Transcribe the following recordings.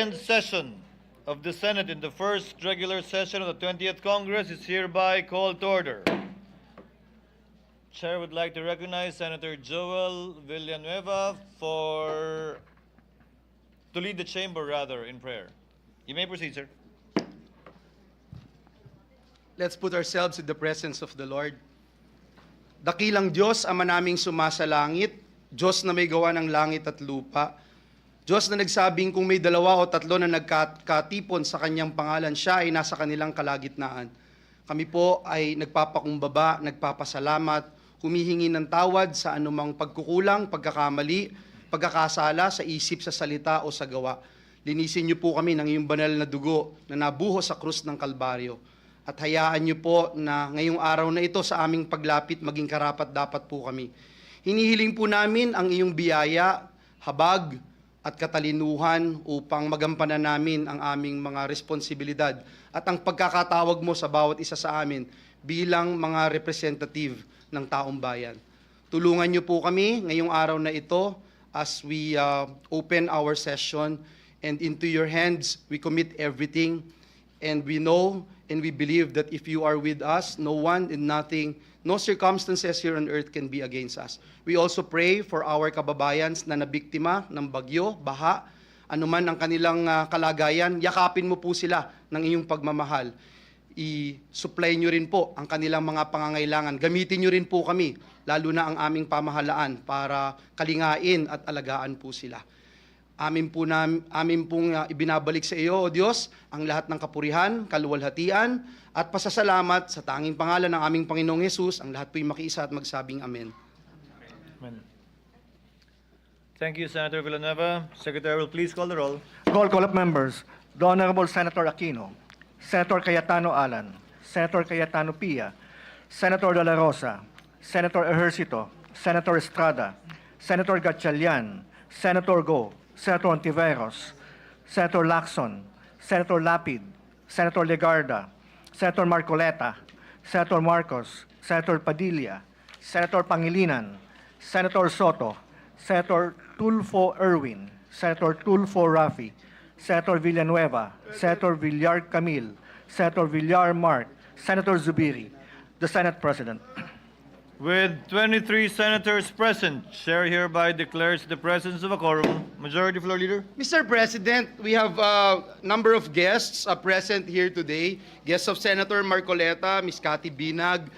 Session of the Senate in the first regular session of the 20th Congress is hereby called to order. Chair would like to recognize Senator Joel Villanueva to lead the chamber in prayer. You may proceed, sir. Let's put ourselves in the presence of the Lord. Dakilang Diyos, Ama naming sumasalangit, Diyos na may gawa ng langit at lupa, Diyos na nagsabing kung may dalawa o tatlo na nagkatipon sa kanyang pangalan, siya ay nasa kanilang kalagitnaan. Kami po ay nagpapakumbaba, nagpapasalamat, humihingi ng tawad sa anumang pagkukulang, pagkakamali, pagkakasala sa isip, sa salita o sa gawa. Linisin niyo po kami ng iyong banal na dugo na nabuhos sa krus ng Kalbaryo. At hayaan niyo po na ngayong araw na ito sa aming paglapit maging karapat-dapat po kami. Hinihiling po namin ang iyong biyaya, habag, at katalinuhan upang magampanan namin ang aming mga responsibilidad at ang pagkakatawag mo sa bawat isa sa amin bilang mga representative ng taong bayan. Tulungan niyo po kami ngayong araw na ito as we open our session, and into your hands we commit everything, and we know and we believe that if you are with us, no one and nothing, no circumstances here on earth can be against us. We also pray for our kababayans na nabiktima ng bagyo, baha, anuman ang kanilang kalagayan, yakapin mo po sila ng iyong pagmamahal. I-supply nyo rin po ang kanilang mga pangangailangan. Gamitin nyo rin po kami, lalo na ang aming pamahalaan para kalingain at alagaan po sila. Amin pong ibinabalik sa iyo, O Diyos, ang lahat ng kapurihan, kaluwalhatian, at pasasalamat sa tanging pangalan ng aming Panginoong Hesus. Ang lahat po'y makiisa at magsabing Amen. Amen. Thank you, Senator Villanueva. Secretary will please call the roll. Roll call of members. The Honorable Senator Aquino, Senator Cayetano Alan, Senator Cayetano Pia, Senator De La Rosa, Senator Ejercito, Senator Estrada, Senator Gatchalian, Senator Go, Senator Ontiveros, Senator Lacson, Senator Lapid, Senator Legarda, Senator Marcoleta, Senator Marcos, Senator Padilla, Senator Pangilinan, Senator Soto, Senator Tulfo Erwin, Senator Tulfo Rafi, Senator Villanueva, Senator Villar Camil, Senator Villar Mark, Senator Zubiri, the Senate President. With 23 senators present, Chair hereby declares the presence of a quorum. Majority Floor Leader. Mr. President, we have a number of guests present here today. Guests of Senator Marcoleta, Ms. Cathy Binag,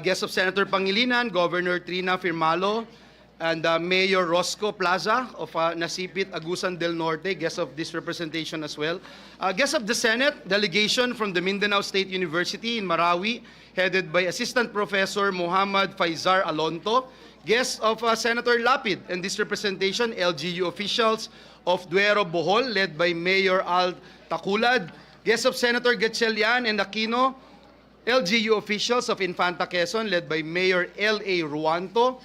guests of Senator Pangilinan, Governor Trina Firmalo, and Mayor Rosco Plaza of Nasipit, Agusan del Norte, guests of this representation as well. Guests of the Senate, delegation from the Mindanao State University in Marawi, headed by Assistant Professor Muhammad Faizar Alonto. Guests of Senator Lapid and this representation, LGU officials of Duero Bohol, led by Mayor Al Taculad. Guests of Senator Gatchalian and Aquino, LGU officials of Infanta Quezon, led by Mayor L.A. Ruanto.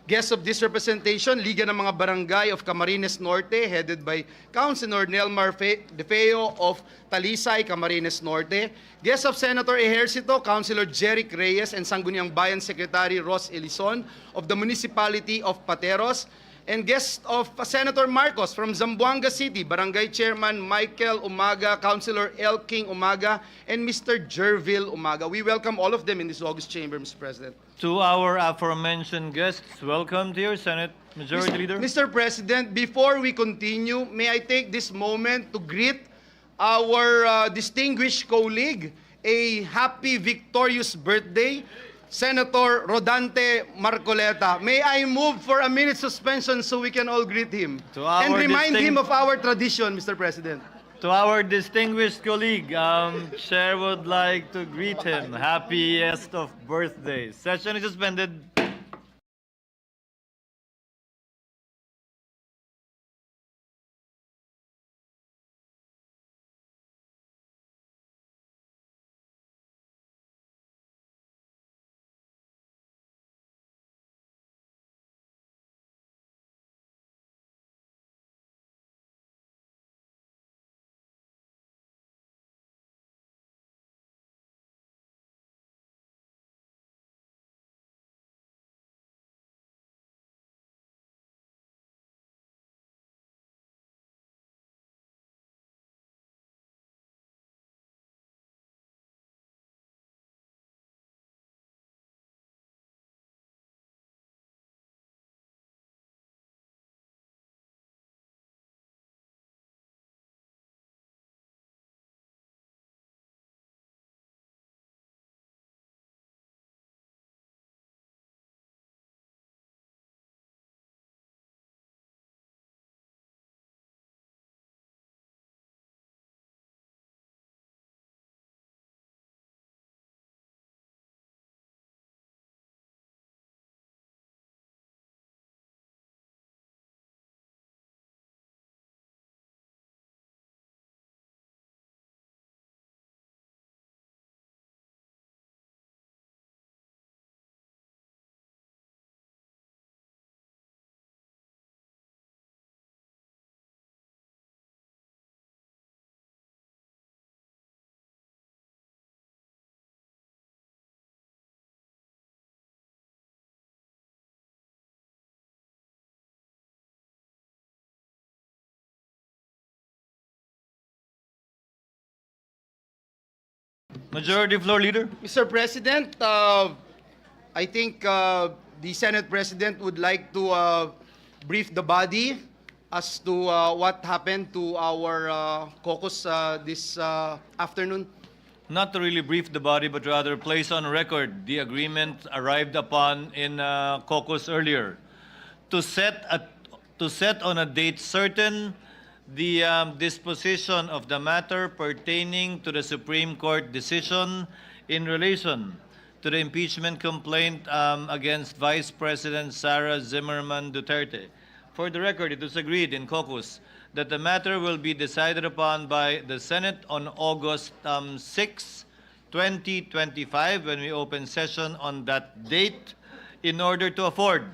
Guests of this representation, Liga ng mga Barangay of Camarines Norte, headed by Councilor Nelmar De Feo of Talisay, Camarines Norte. Guests of Senator Ejercito, Councilor Jeric Reyes, and Sangguniang Bayan Secretary Ros Elison of the Municipality of Pateros. And guests of Senator Marcos from Zamboanga City, Barangay Chairman Michael Umaga, Councilor L. King Umaga, and Mr. Jervil Umaga. We welcome all of them in this august chamber, Mr. President. To our aforementioned guests, welcome to your Senate. Majority Leader. Mr. President, before we continue, may I take this moment to greet our distinguished colleague, a happy, victorious birthday, Senator Rodante Marcoleta. May I move for a minute suspension so we can all greet him and remind him of our tradition, Mr. President. To our distinguished colleague, Chair would like to greet him. Happiest of birthdays. Session is suspended. Majority Floor Leader. Mr. President, I think the Senate President would like to brief the body as to what happened to our caucus this afternoon. Not to really brief the body, but rather place on record the agreement arrived upon in caucus earlier to set on a date certain the disposition of the matter pertaining to the Supreme Court decision in relation to the impeachment complaint against Vice President Sara Zimmerman Duterte. For the record, it was agreed in caucus that the matter will be decided upon by the Senate on August 6, 2025, when we open session on that date, in order to afford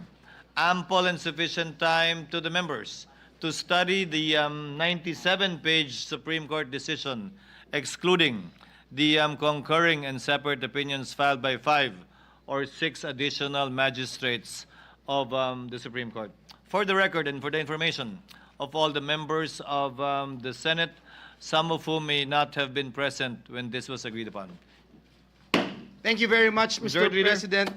ample and sufficient time to the members to study the 97-page Supreme Court decision, excluding the concurring and separate opinions filed by 5 or 6 additional magistrates of the Supreme Court. For the record and for the information of all the members of the Senate, some of whom may not have been present when this was agreed upon. Thank you very much, Mr. Majority Leader. President.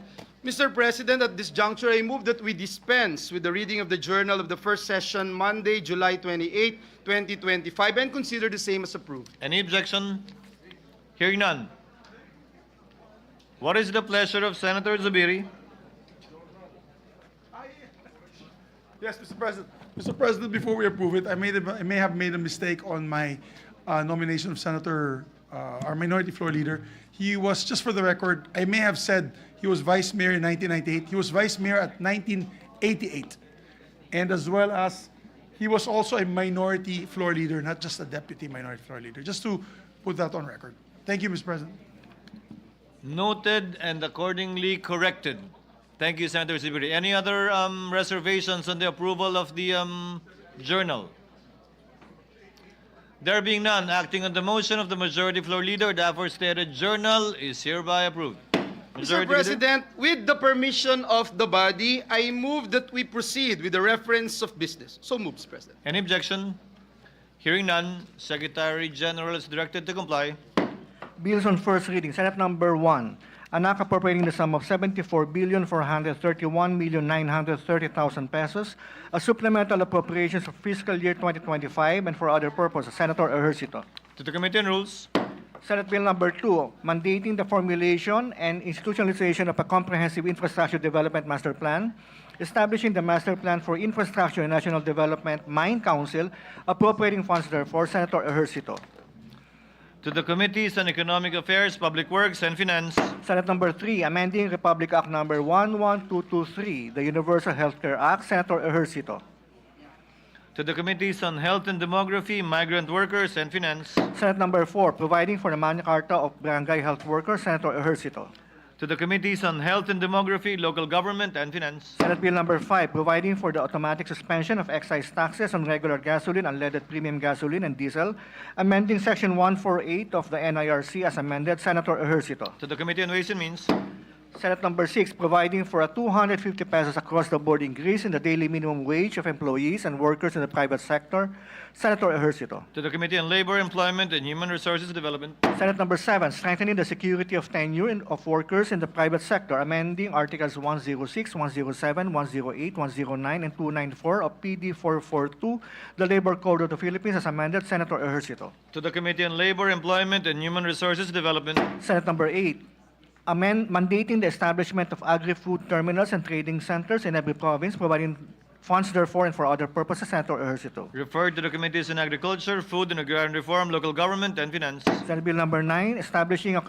Mr. President, at this juncture, I move that we dispense with the reading of the journal of the first session, Monday, July 28, 2025, and consider the same as approved. Any objection? Hearing none. What is the pleasure of Senator Zubiri? Yes, Mr. President. Mr. President, before we approve it, I may have made a mistake on my nomination of Senator, our Minority Floor Leader. He was, just for the record, I may have said he was Vice Mayor in 1998. He was Vice Mayor at 1988. And as well as, he was also a Minority Floor Leader, not just a Deputy Minority Floor Leader. Just to put that on record. Thank you, Mr. President. Noted and accordingly corrected. Thank you, Senator Zubiri. Any other reservations on the approval of the journal? There being none, acting on the motion of the Majority Floor Leader, the aforestated journal is hereby approved. Mr. Majority Leader? President, with the permission of the body, I move that we proceed with the reference of business. So moves, President. Any objection? Hearing none, Secretary General is directed to comply. Bills on first reading. Senate Number 1, an act appropriating the sum of 74,431,930,000 pesos, a supplemental appropriations for fiscal year 2025 and for other purposes. Senator Ejercito. To the Committee on Rules. Senate Bill Number 2, mandating the formulation and institutionalization of a comprehensive infrastructure development master plan, establishing the master plan for infrastructure and national development, Mine Council, appropriating funds therefore. Senator Ejercito. To the Committees on Economic Affairs, Public Works, and Finance. Senate Number 3, amending Republic Act Number 11223, the Universal Healthcare Act. Senator Ejercito. To the Committees on Health and Demography, Migrant Workers, and Finance. Senate Number 4, providing for the Magna Carta of Barangay Health Workers. Senator Ejercito. To the Committees on Health and Demography, Local Government, and Finance. Senate Bill Number 5, providing for the automatic suspension of excise taxes on regular gasoline, unleaded premium gasoline, and diesel, amending Section 148 of the NIRC as amended. Senator Ejercito. To the Committee on Ways and Means. Senate Number 6, providing for a 250 pesos across-the-board increase in the daily minimum wage of employees and workers in the private sector. Senator Ejercito. To the Committee on Labor, Employment, and Human Resources Development. Senate Number 7, strengthening the security of tenure of workers in the private sector, amending Articles 106, 107, 108, 109, and 294 of PD 442, the Labor Code of the Philippines as amended. Senator Ejercito. To the Committee on Labor, Employment, and Human Resources Development. Senate Number 8, mandating the establishment of agri-food terminals and trading centers in every province, providing funds therefore and for other purposes. Senator Ejercito. Referred to the Committees on Agriculture, Food and Agrarian Reform, Local Government, and Finance. Senate Bill Number 9, establishing a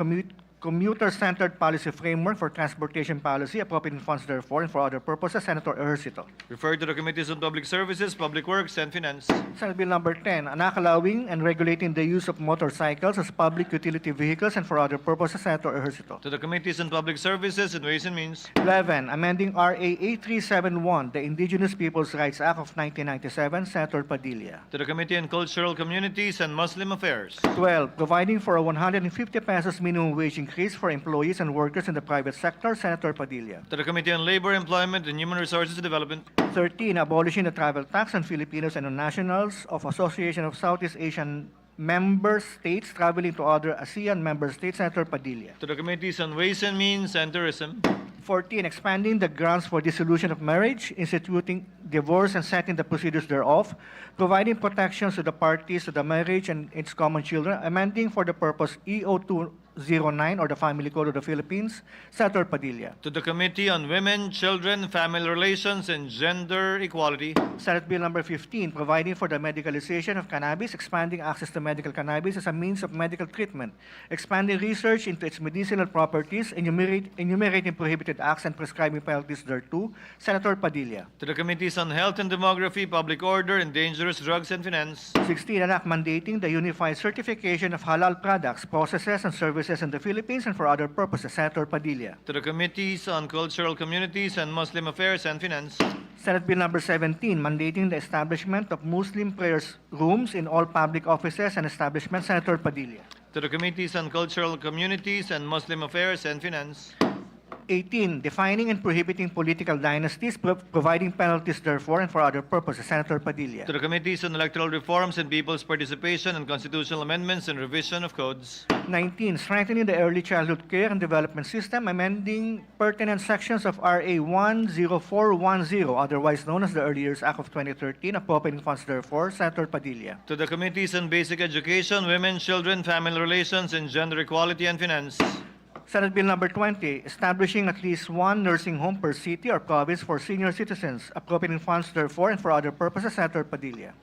commuter-centered policy framework for transportation policy, appropriating funds therefore and for other purposes. Senator Ejercito. Referred to the Committees on Public Services, Public Works, and Finance. Senate Bill Number 10, an act allowing and regulating the use of motorcycles as public utility vehicles and for other purposes. Senator Ejercito. To the Committees on Public Services and Ways and Means. 11, amending RA 8371, the Indigenous Peoples' Rights Act of 1997. Senator Padilla. To the Committee on Cultural Communities and Muslim Affairs. 12, providing for a 150 pesos minimum wage increase for employees and workers in the private sector. Senator Padilla. To the Committee on Labor, Employment, and Human Resources Development. 13, abolishing the travel tax on Filipinos and on nationals of Association of Southeast Asian member states traveling to other ASEAN member states, Senator Padilla. To the Committees on Ways and Means and Tourism. 14, expanding the grounds for dissolution of marriage, instituting divorce and setting the procedures thereof, providing protections to the parties to the marriage and its common children, amending for the purpose EO 209 or the Family Code of the Philippines, Senator Padilla. To the Committee on Women, Children, Family Relations, and Gender Equality. Senate Bill number 15, providing for the medicalization of cannabis, expanding access to medical cannabis as a means of medical treatment, expanding research into its medicinal properties, enumerating prohibited acts and prescribing penalties thereto, Senator Padilla. To the Committees on Health and Demography, Public Order, and Dangerous Drugs and Finance. 16, an act mandating the unified certification of halal products, processes, and services in the Philippines and for other purposes, Senator Padilla. To the Committees on Cultural Communities and Muslim Affairs and Finance. Senate Bill number 17, mandating the establishment of Muslim prayers rooms in all public offices and establishments, Senator Padilla. To the Committees on Cultural Communities and Muslim Affairs and Finance. 18, defining and prohibiting political dynasties, providing penalties therefore and for other purposes, Senator Padilla. To the Committees on Electoral Reforms and People's Participation and Constitutional Amendments and Revision of Codes. 19, strengthening the early childhood care and development system, amending pertinent sections of RA 10410, otherwise known as the Early Years Act of 2013, appropriating funds therefore, Senator Padilla. To the Committees on Basic Education, Women, Children, Family Relations, and Gender Equality and Finance. Senate Bill number 20, establishing at least one nursing home per city or province for senior citizens, appropriating funds therefore and for other purposes, Senator Padilla.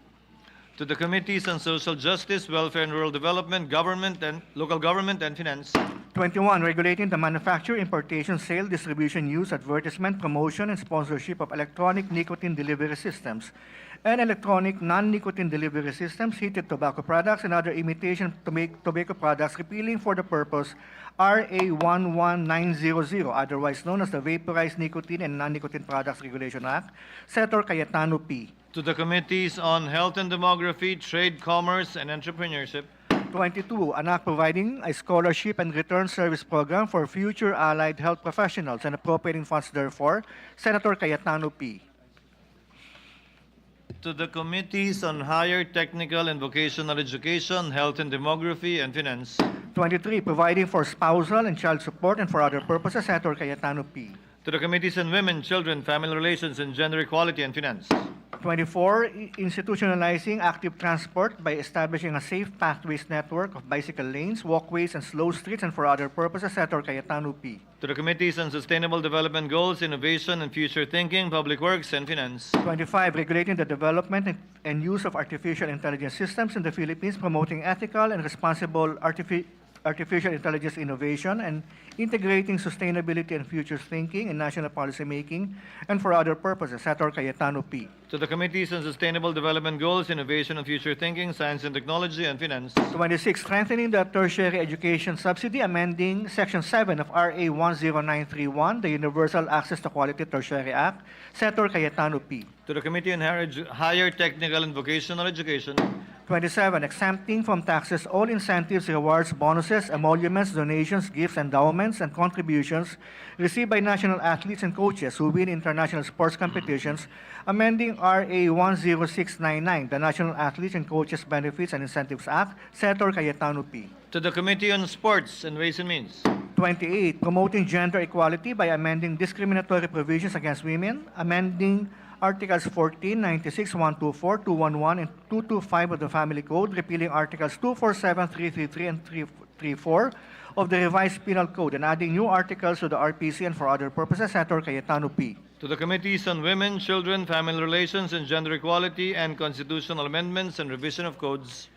To the Committees on Social Justice, Welfare and Rural Development, Government and Local Government and Finance. 21, regulating the manufacture, importation, sale, distribution, use, advertisement, promotion, and sponsorship of electronic nicotine delivery systems and electronic non-nicotine delivery systems, heated tobacco products, and other imitation tobacco products, repealing for the purpose RA 11900, otherwise known as the Vaporized Nicotine and Non-Nicotine Products Regulation Act, Senator Cayetano P. To the Committees on Health and Demography, Trade, Commerce, and Entrepreneurship. 22, an act providing a scholarship and return service program for future allied health professionals and appropriating funds therefore, Senator Cayetano P. To the Committees on Higher Technical and Vocational Education, Health and Demography, and Finance. 23, providing for spousal and child support and for other purposes, Senator Cayetano P. To the Committees on Women, Children, Family Relations, and Gender Equality and Finance. 24, institutionalizing active transport by establishing a safe pathways network of bicycle lanes, walkways, and slow streets and for other purposes, Senator Cayetano P. To the Committees on Sustainable Development Goals, Innovation, and Future Thinking, Public Works, and Finance. 25, regulating the development and use of artificial intelligence systems in the Philippines, promoting ethical and responsible artificial intelligence innovation and integrating sustainability and future thinking in national policy making and for other purposes, Senator Cayetano P. To the Committees on Sustainable Development Goals, Innovation, and Future Thinking, Science and Technology, and Finance. 26, strengthening the tertiary education subsidy, amending Section 7 of RA 10931, the Universal Access to Quality Tertiary Act, Senator Cayetano P. To the Committee on Higher Technical and Vocational Education. 27, exempting from taxes all incentives, rewards, bonuses, emoluments, donations, gifts, endowments, and contributions received by national athletes and coaches who win international sports competitions, amending RA 10699, the National Athletes and Coaches Benefits and Incentives Act, Senator Cayetano P. To the Committee on Sports and Ways and Means. 28, promoting gender equality by amending discriminatory provisions against women, amending Articles 14, 96, 124, 211, and 225 of the Family Code, repealing Articles 247, 333, and 334 of the Revised Penal Code, and adding new articles to the RPC and for other purposes, Senator Cayetano P. To the Committees on Women, Children, Family Relations, and Gender Equality, and Constitutional Amendments and Revision of Codes.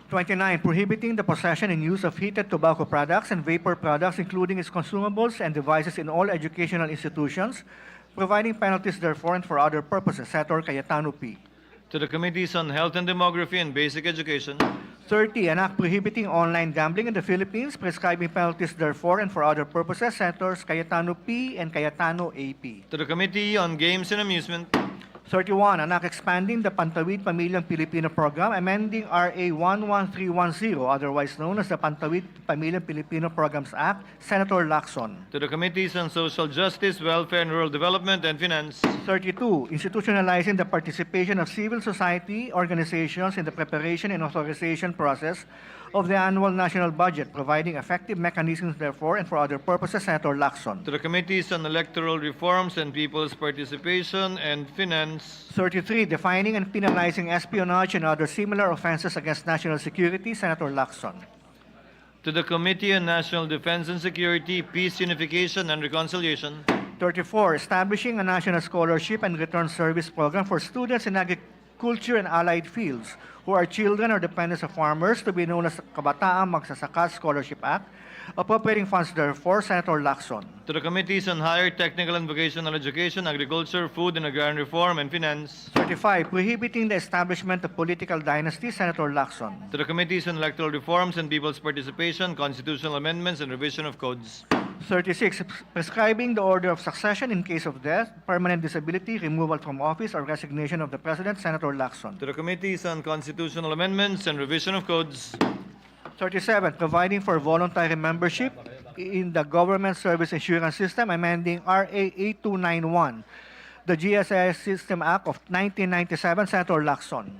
29, prohibiting the possession and use of heated tobacco products and vapor products, including its consumables and devices in all educational institutions, providing penalties therefore and for other purposes, Senator Cayetano P. To the Committees on Health and Demography and Basic Education. 30, an act prohibiting online gambling in the Philippines, prescribing penalties therefore and for other purposes, Senators Cayetano P. and Cayetano AP. To the Committee on Games and Amusement. 31, Anak expanding the Pantawid Pamilyang Pilipino Program, amending RA 11310, otherwise known as the Pantawid Pamilyang Pilipino Programs Act, Senator Lacson. To the Committees on Social Justice, Welfare and Rural Development, and Finance. 32, institutionalizing the participation of civil society organizations in the preparation and authorization process of the annual national budget, providing effective mechanisms therefore and for other purposes, Senator Lacson. To the Committees on Electoral Reforms and People's Participation, and Finance. 33, defining and penalizing espionage and other similar offenses against national security, Senator Lacson. To the Committee on National Defense and Security, Peace, Unification, and Reconciliation. 34, establishing a national scholarship and return service program for students in agriculture and allied fields who are children or dependents of farmers, to be known as Kabataang Magsasaka Scholarship Act, appropriating funds therefore, Senator Lacson. To the Committees on Higher Technical and Vocational Education, Agriculture, Food and Agrarian Reform, and Finance. 35, prohibiting the establishment of political dynasties, Senator Lacson. To the Committees on Electoral Reforms and People's Participation, Constitutional Amendments, and Revision of Codes. 36, prescribing the order of succession in case of death, permanent disability, removal from office, or resignation of the President, Senator Lacson. To the Committees on Constitutional Amendments and Revision of Codes. 37, providing for voluntary membership in the Government Service Insurance System, amending RA 8291, the GSIS System Act of 1997, Senator Lacson.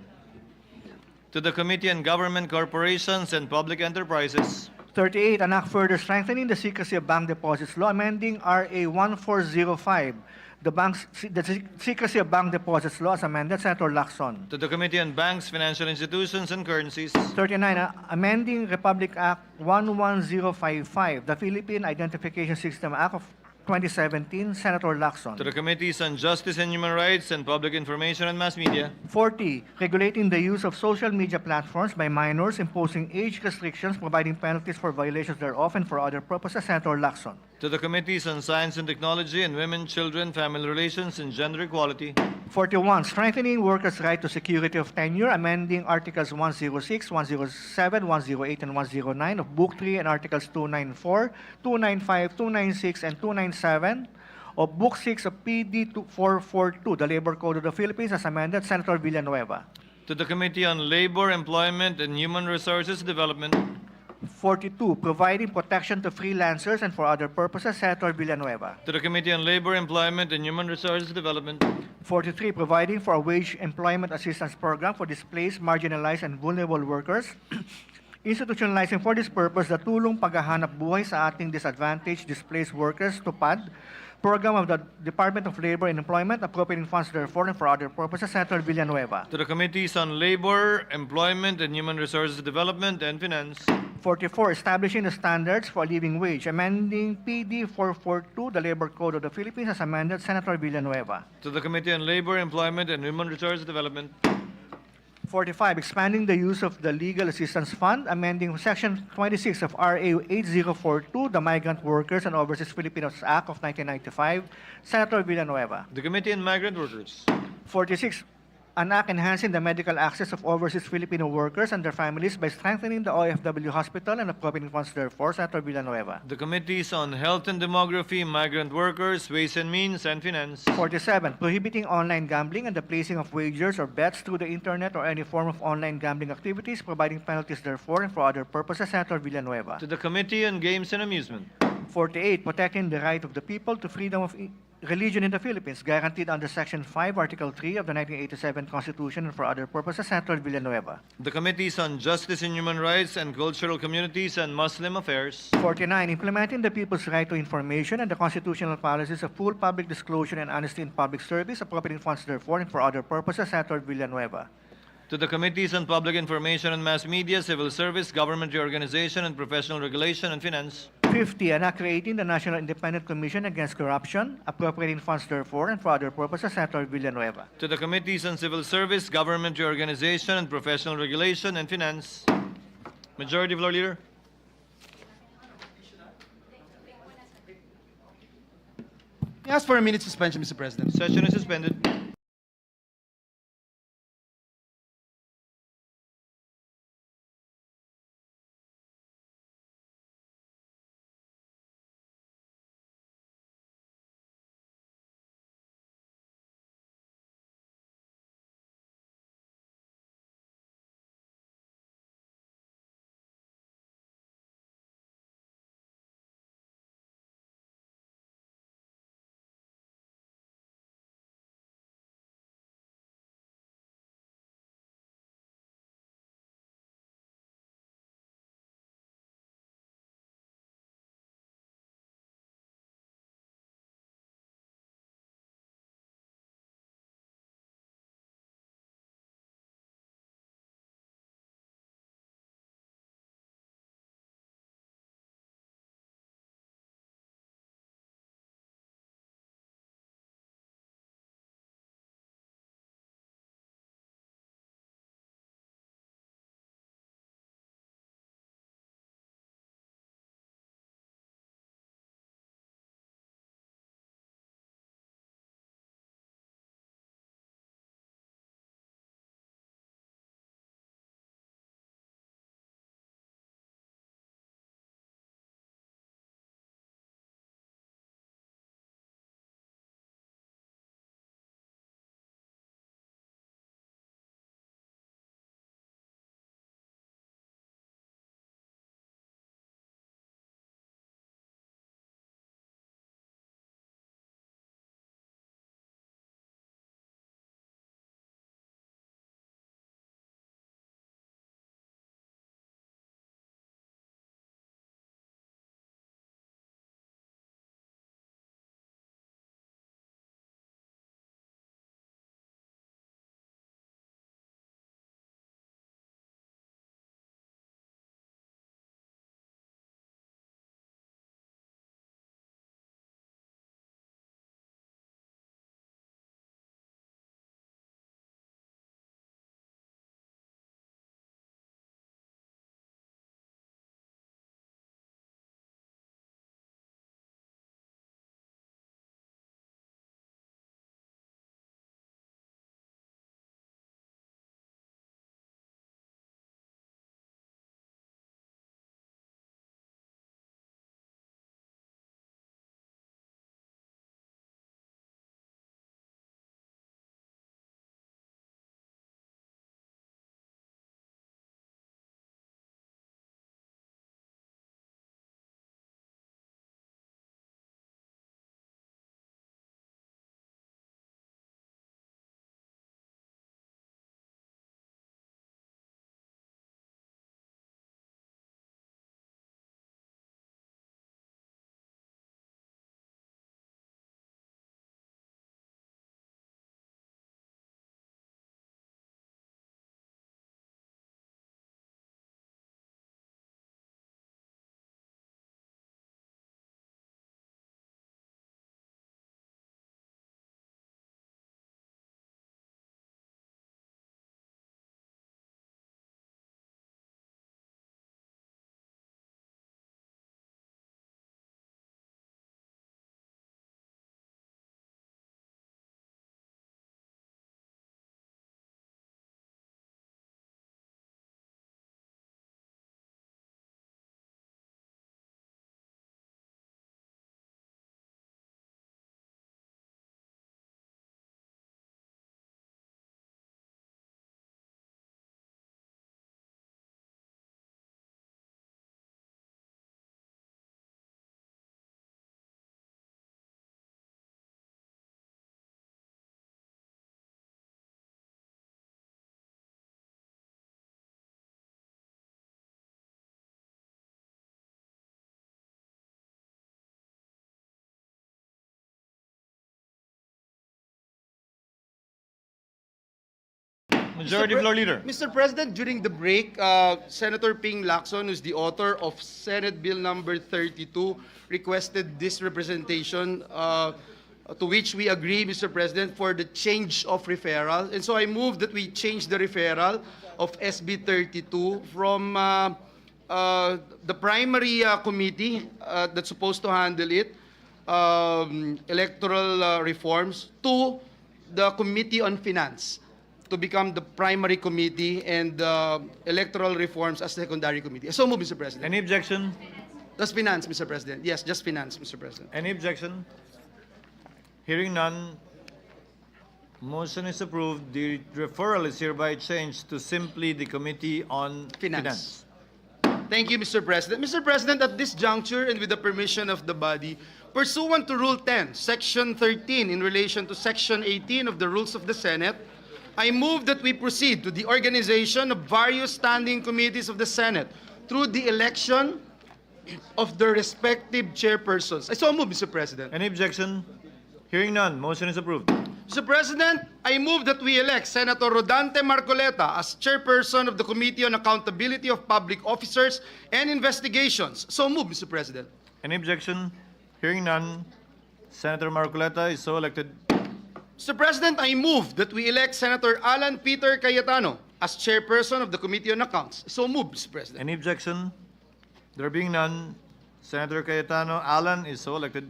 To the Committee on Government Corporations and Public Enterprises. 38, an act further strengthening the secrecy of bank deposits law, amending RA 1405, the secrecy of bank deposits law as amended, Senator Lacson. To the Committee on Banks, Financial Institutions, and Currencies. 39, amending Republic Act 11055, the Philippine Identification System Act of 2017, Senator Lacson. To the Committees on Justice and Human Rights and Public Information and Mass Media. 40, regulating the use of social media platforms by minors, imposing age restrictions, providing penalties for violations thereof, and for other purposes, Senator Lacson. To the Committees on Science and Technology and Women, Children, Family Relations, and Gender Equality. 41, strengthening workers' right to security of tenure, amending Articles 106, 107, 108, and 109 of Book 3 and Articles 294, 295, 296, and 297 of Book 6 of PD 442, the Labor Code of the Philippines, as amended, Senator Villanueva. To the Committee on Labor, Employment, and Human Resources Development. 42, providing protection to freelancers and for other purposes, Senator Villanueva. To the Committee on Labor, Employment, and Human Resources Development. 43, providing for a wage employment assistance program for displaced, marginalized, and vulnerable workers, institutionalizing for this purpose the Tulong Paghahanap Buhay sa Ating Disadvantaged Displaced Workers, TUPAD, program of the Department of Labor and Employment, appropriating funds therefore and for other purposes, Senator Villanueva. To the Committees on Labor, Employment, and Human Resources Development, and Finance. 44, establishing the standards for a living wage, amending PD 442, the Labor Code of the Philippines, as amended, Senator Villanueva. To the Committee on Labor, Employment, and Human Resources Development. 45, expanding the use of the Legal Assistance Fund, amending Section 26 of RA 8042, the Migrant Workers and Overseas Filipinos Act of 1995, Senator Villanueva. The Committee on Migrant Workers. 46, an act enhancing the medical access of overseas Filipino workers and their families by strengthening the OFW hospital and appropriating funds therefore, Senator Villanueva. The Committees on Health and Demography, Migrant Workers, Ways and Means, and Finance. 47, prohibiting online gambling and the placing of wagers or bets through the internet or any form of online gambling activities, providing penalties therefore and for other purposes, Senator Villanueva. To the Committee on Games and Amusement. 48, protecting the right of the people to freedom of religion in the Philippines, guaranteed under Section 5, Article 3 of the 1987 Constitution and for other purposes, Senator Villanueva. The Committees on Justice and Human Rights and Cultural Communities and Muslim Affairs. 49, implementing the people's right to information and the constitutional policies of full public disclosure and honesty in public service, appropriating funds therefore and for other purposes, Senator Villanueva. To the Committees on Public Information and Mass Media, Civil Service, Government Reorganization, and Professional Regulation, and Finance. 50, an act creating the National Independent Commission Against Corruption, appropriating funds therefore and for other purposes, Senator Villanueva. To the Committees on Civil Service, Government Reorganization, and Professional Regulation, and Finance. Majority Floor Leader. I ask for a minute suspension, Mr. President. Session is suspended. Majority Floor Leader. Mr. President, during the break, Senator Ping Lacson, who's the author of Senate Bill number 32, requested this representation, to which we agree, Mr. President, for the change of referral. And so I move that we change the referral of SB 32 from the primary committee that's supposed to handle it, electoral reforms, to the Committee on Finance, to become the primary committee and electoral reforms as secondary committee. So move, Mr. President. Any objection? Just finance, Mr. President. Yes, just finance, Mr. President. Any objection? Hearing none, motion is approved. The referral is hereby changed to simply the Committee on Finance. Thank you, Mr. President. Mr. President, at this juncture and with the permission of the body, pursuant to Rule 10, Section 13, in relation to Section 18 of the Rules of the Senate, I move that we proceed to the organization of various standing committees of the Senate through the election of their respective chairpersons. I so move, Mr. President. Any objection? Hearing none, motion is approved. Mr. President, I move that we elect Senator Rodante Marcoleta as chairperson of the Committee on Accountability of Public Officers and Investigations. So move, Mr. President. Any objection? Hearing none, Senator Marcoleta is so elected. Mr. President, I move that we elect Senator Alan Peter Cayetano as chairperson of the Committee on Accounts. So move, Mr. President. Any objection? There being none, Senator Cayetano Alan is so elected.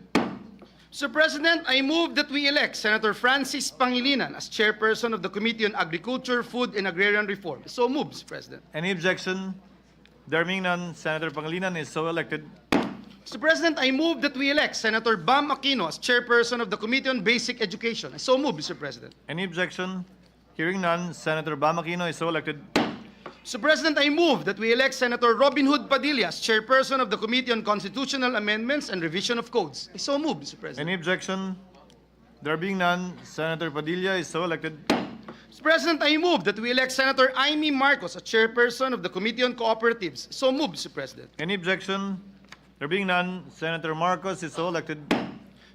Mr. President, I move that we elect Senator Francis Pangilinan as chairperson of the Committee on Agriculture, Food, and Agrarian Reform. So move, Mr. President. Any objection? There being none, Senator Pangilinan is so elected. Mr. President, I move that we elect Senator Bam Aquino as chairperson of the Committee on Basic Education. I so move, Mr. President. Any objection? Hearing none, Senator Bam Aquino is so elected. Mr. President, I move that we elect Senator Robin Hood Padilla as chairperson of the Committee on Constitutional Amendments and Revision of Codes. I so move, Mr. President. Any objection? There being none, Senator Padilla is so elected. Mr. President, I move that we elect Senator Amy Marcos as chairperson of the Committee on Cooperatives. So move, Mr. President. Any objection? There being none, Senator Marcos is so elected.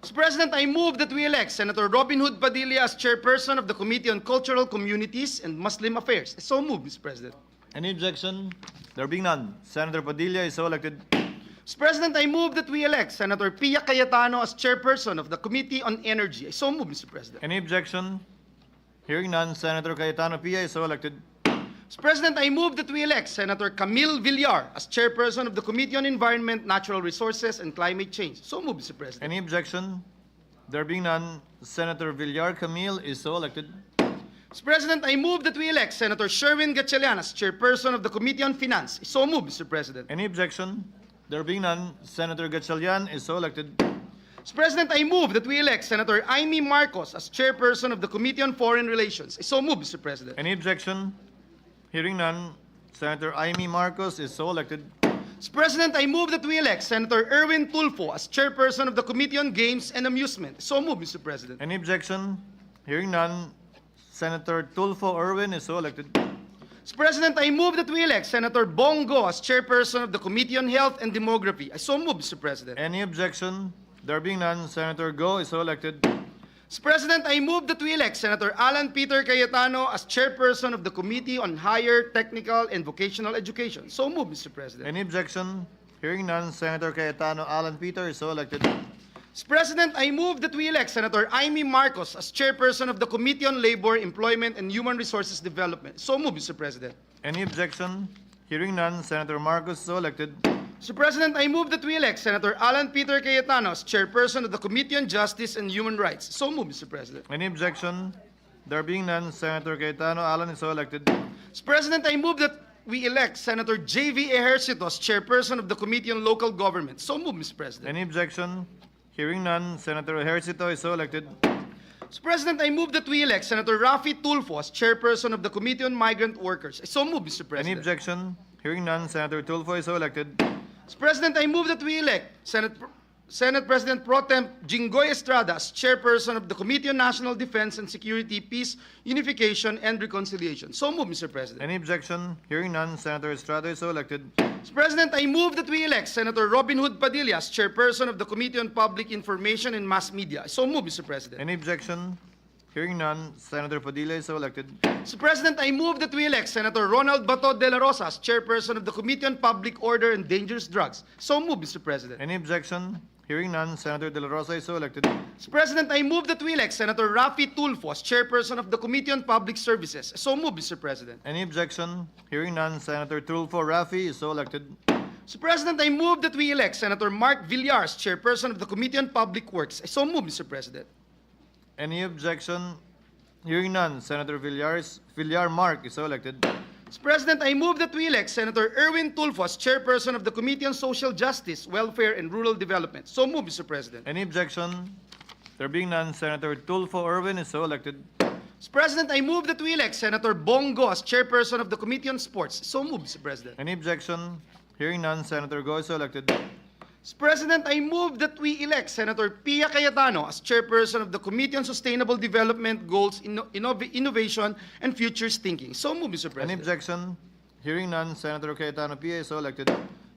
Mr. President, I move that we elect Senator Robin Hood Padilla as chairperson of the Committee on Cultural Communities and Muslim Affairs. So move, Mr. President. Any objection? There being none, Senator Padilla is so elected. Mr. President, I move that we elect Senator Pia Cayetano as chairperson of the Committee on Energy. I so move, Mr. President. Any objection? Hearing none, Senator Cayetano Pia is so elected. Mr. President, I move that we elect Senator Camille Villar as chairperson of the Committee on Environment, Natural Resources, and Climate Change. So move, Mr. President. Any objection? There being none, Senator Villar Camille is so elected. Mr. President, I move that we elect Senator Sherwin Gatchalian as chairperson of the Committee on Finance. So move, Mr. President. Any objection? There being none, Senator Gatchalian is so elected. Mr. President, I move that we elect Senator Amy Marcos as chairperson of the Committee on Foreign Relations. So move, Mr. President. Any objection? Hearing none, Senator Amy Marcos is so elected. Mr. President, I move that we elect Senator Erwin Tulfo as chairperson of the Committee on Games and Amusement. So move, Mr. President. Any objection? Hearing none, Senator Tulfo Erwin is so elected. Mr. President, I move that we elect Senator Bongo as chairperson of the Committee on Health and Demography. I so move, Mr. President. Any objection? There being none, Senator Go is so elected. Mr. President, I move that we elect Senator Alan Peter Cayetano as chairperson of the Committee on Higher Technical and Vocational Education. So move, Mr. President. Any objection? Hearing none, Senator Cayetano Alan Peter is so elected. Mr. President, I move that we elect Senator Amy Marcos as chairperson of the Committee on Labor, Employment, and Human Resources Development. So move, Mr. President. Any objection? Hearing none, Senator Marcos is so elected. Mr. President, I move that we elect Senator Alan Peter Cayetano as chairperson of the Committee on Justice and Human Rights. So move, Mr. President. Any objection? There being none, Senator Cayetano Alan is so elected. Mr. President, I move that we elect Senator J.V. Ejercito as chairperson of the Committee on Local Government. So move, Mr. President. Any objection? Hearing none, Senator Ejercito is so elected. Mr. President, I move that we elect Senator Rafi Tulfo as chairperson of the Committee on Migrant Workers. So move, Mr. President. Any objection? Hearing none, Senator Tulfo is so elected. Mr. President, I move that we elect Senate President Pro Tem Jinggoy Estrada as chairperson of the Committee on National Defense and Security, Peace, Unification, and Reconciliation. So move, Mr. President. Any objection? Hearing none, Senator Estrada is so elected. Mr. President, I move that we elect Senator Robin Hood Padilla as chairperson of the Committee on Public Information and Mass Media. So move, Mr. President. Any objection? Hearing none, Senator Padilla is so elected. Mr. President, I move that we elect Senator Ronald Bato de la Rosa as chairperson of the Committee on Public Order and Dangerous Drugs. So move, Mr. President. Any objection? Hearing none, Senator De La Rosa is so elected. Mr. President, I move that we elect Senator Rafi Tulfo as chairperson of the Committee on Public Services. So move, Mr. President. Any objection? Hearing none, Senator Tulfo Rafi is so elected. Mr. President, I move that we elect Senator Mark Villar as chairperson of the Committee on Public Works. So move, Mr. President. Any objection? Hearing none, Senator Villar Mark is so elected. Mr. President, I move that we elect Senator Erwin Tulfo as chairperson of the Committee on Social Justice, Welfare, and Rural Development. So move, Mr. President. Any objection? There being none, Senator Tulfo Erwin is so elected. Mr. President, I move that we elect Senator Bongo as chairperson of the Committee on Sports. So move, Mr. President. Any objection? Hearing none, Senator Go is so elected. Mr. President, I move that we elect Senator Pia Cayetano as chairperson of the Committee on Sustainable Development Goals, Innovation, and Futures Thinking. So move, Mr. Any President. objection? Hearing none, Senator Cayetano Pia is so elected.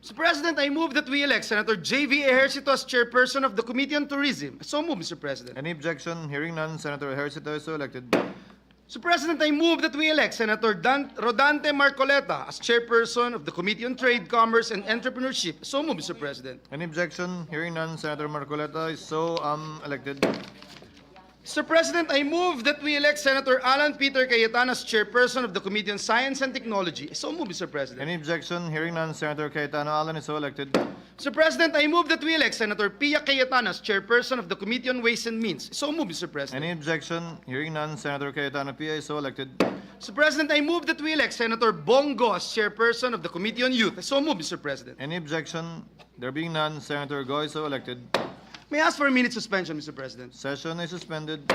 Mr. President, I move that we elect Senator J.V. Ejercito as chairperson of the Committee on Tourism. So move, Mr. President. Any objection? Hearing none, Senator Ejercito is so elected. Mr. President, I move that we elect Senator Rodante Marcoleta as chairperson of the Committee on Trade, Commerce, and Entrepreneurship. So move, Mr. President. Any objection? Hearing none, Senator Marcoleta is so elected. Mr. President, I move that we elect Senator Alan Peter Cayetano as chairperson of the Committee on Science and Technology. So move, Mr. President. Any objection? Hearing none, Senator Cayetano Alan is so elected. Mr. President, I move that we elect Senator Pia Cayetano as chairperson of the Committee on Ways and Means. So move, Mr. President. Any objection? Hearing none, Senator Cayetano Pia is so elected. Mr. President, I move that we elect Senator Bongo as chairperson of the Committee on Youth. So move, Mr. President. Any objection? There being none, Senator Go is so elected. May I ask for a minute suspension, Mr. President? Session is suspended.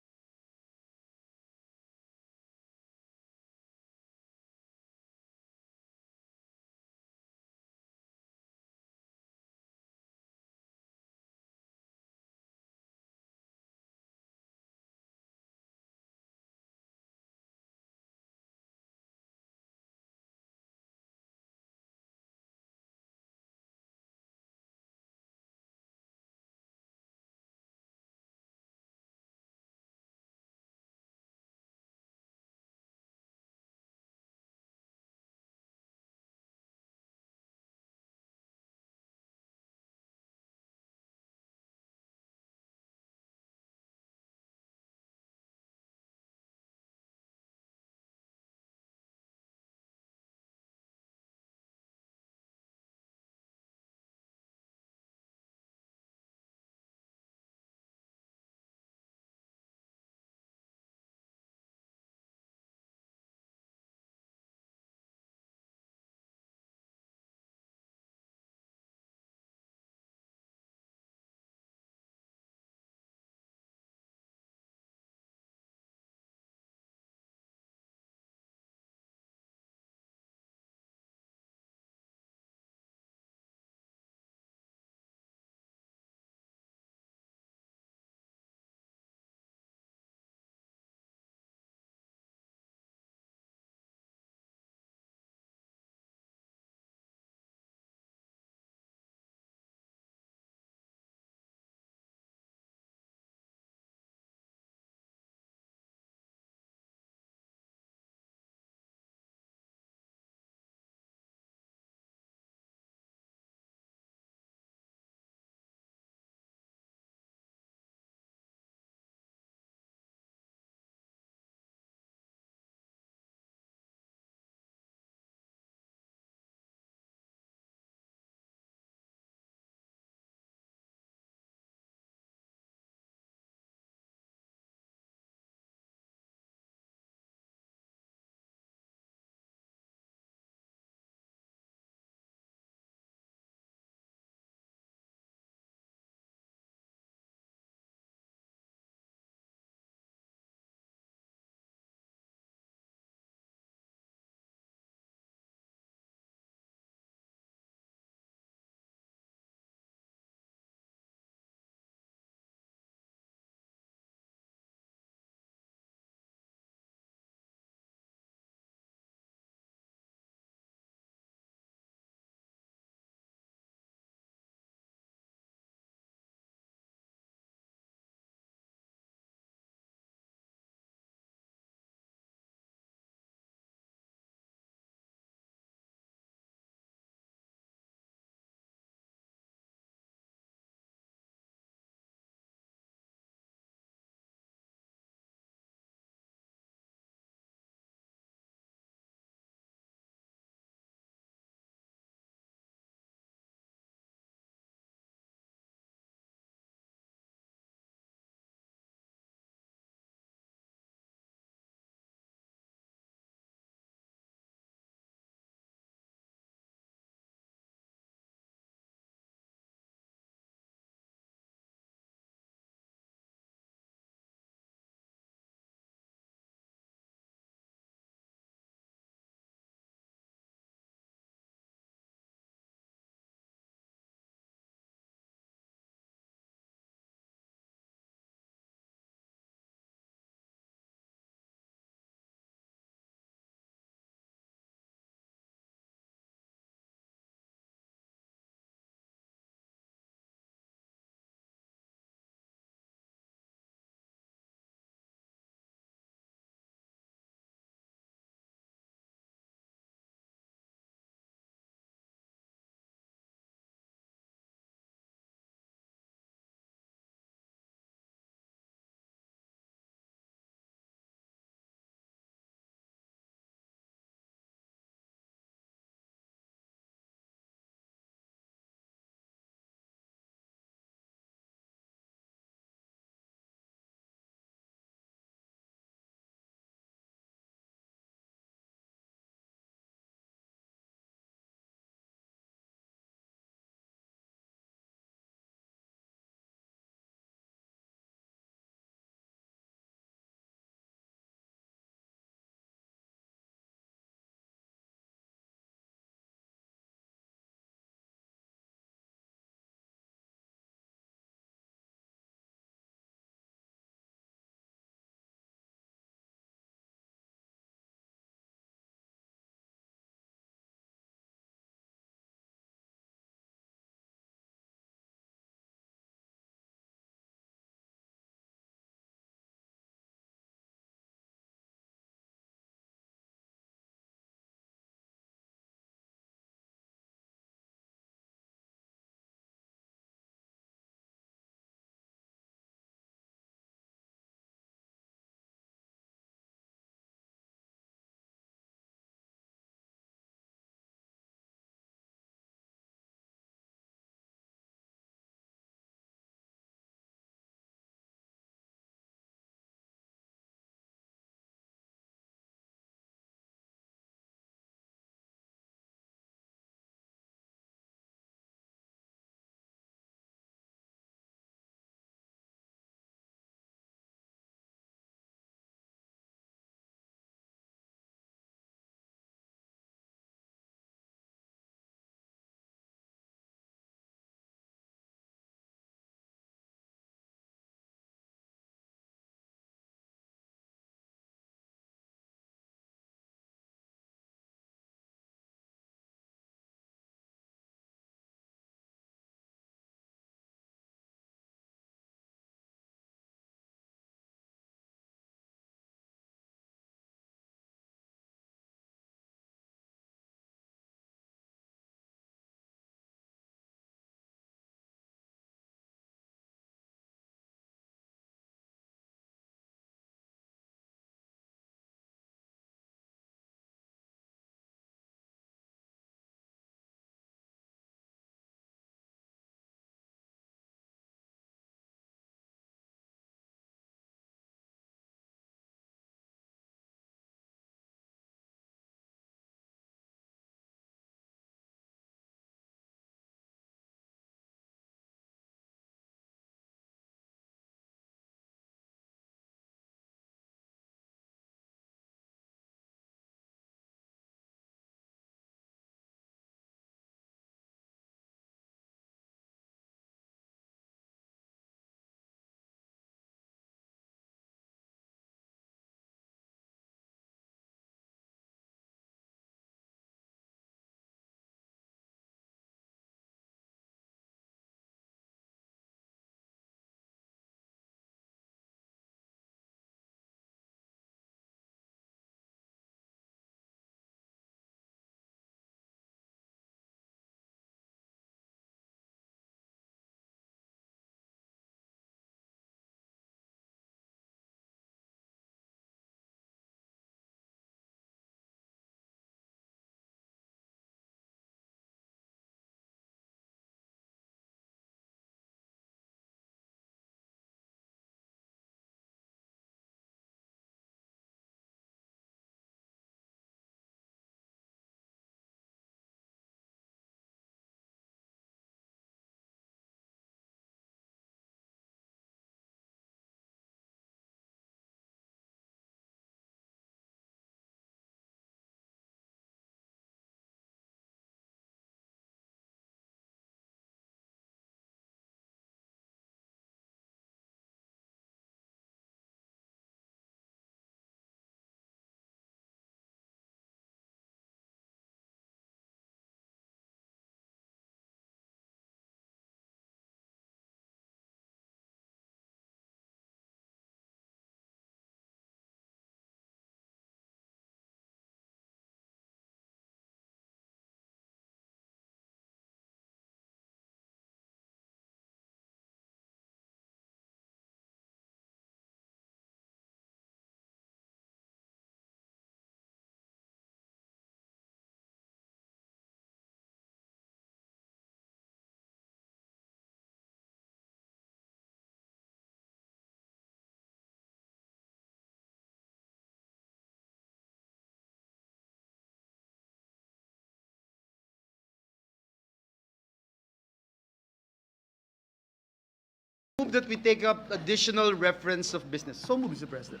move that we take up additional reference of business. So move, Mr. President.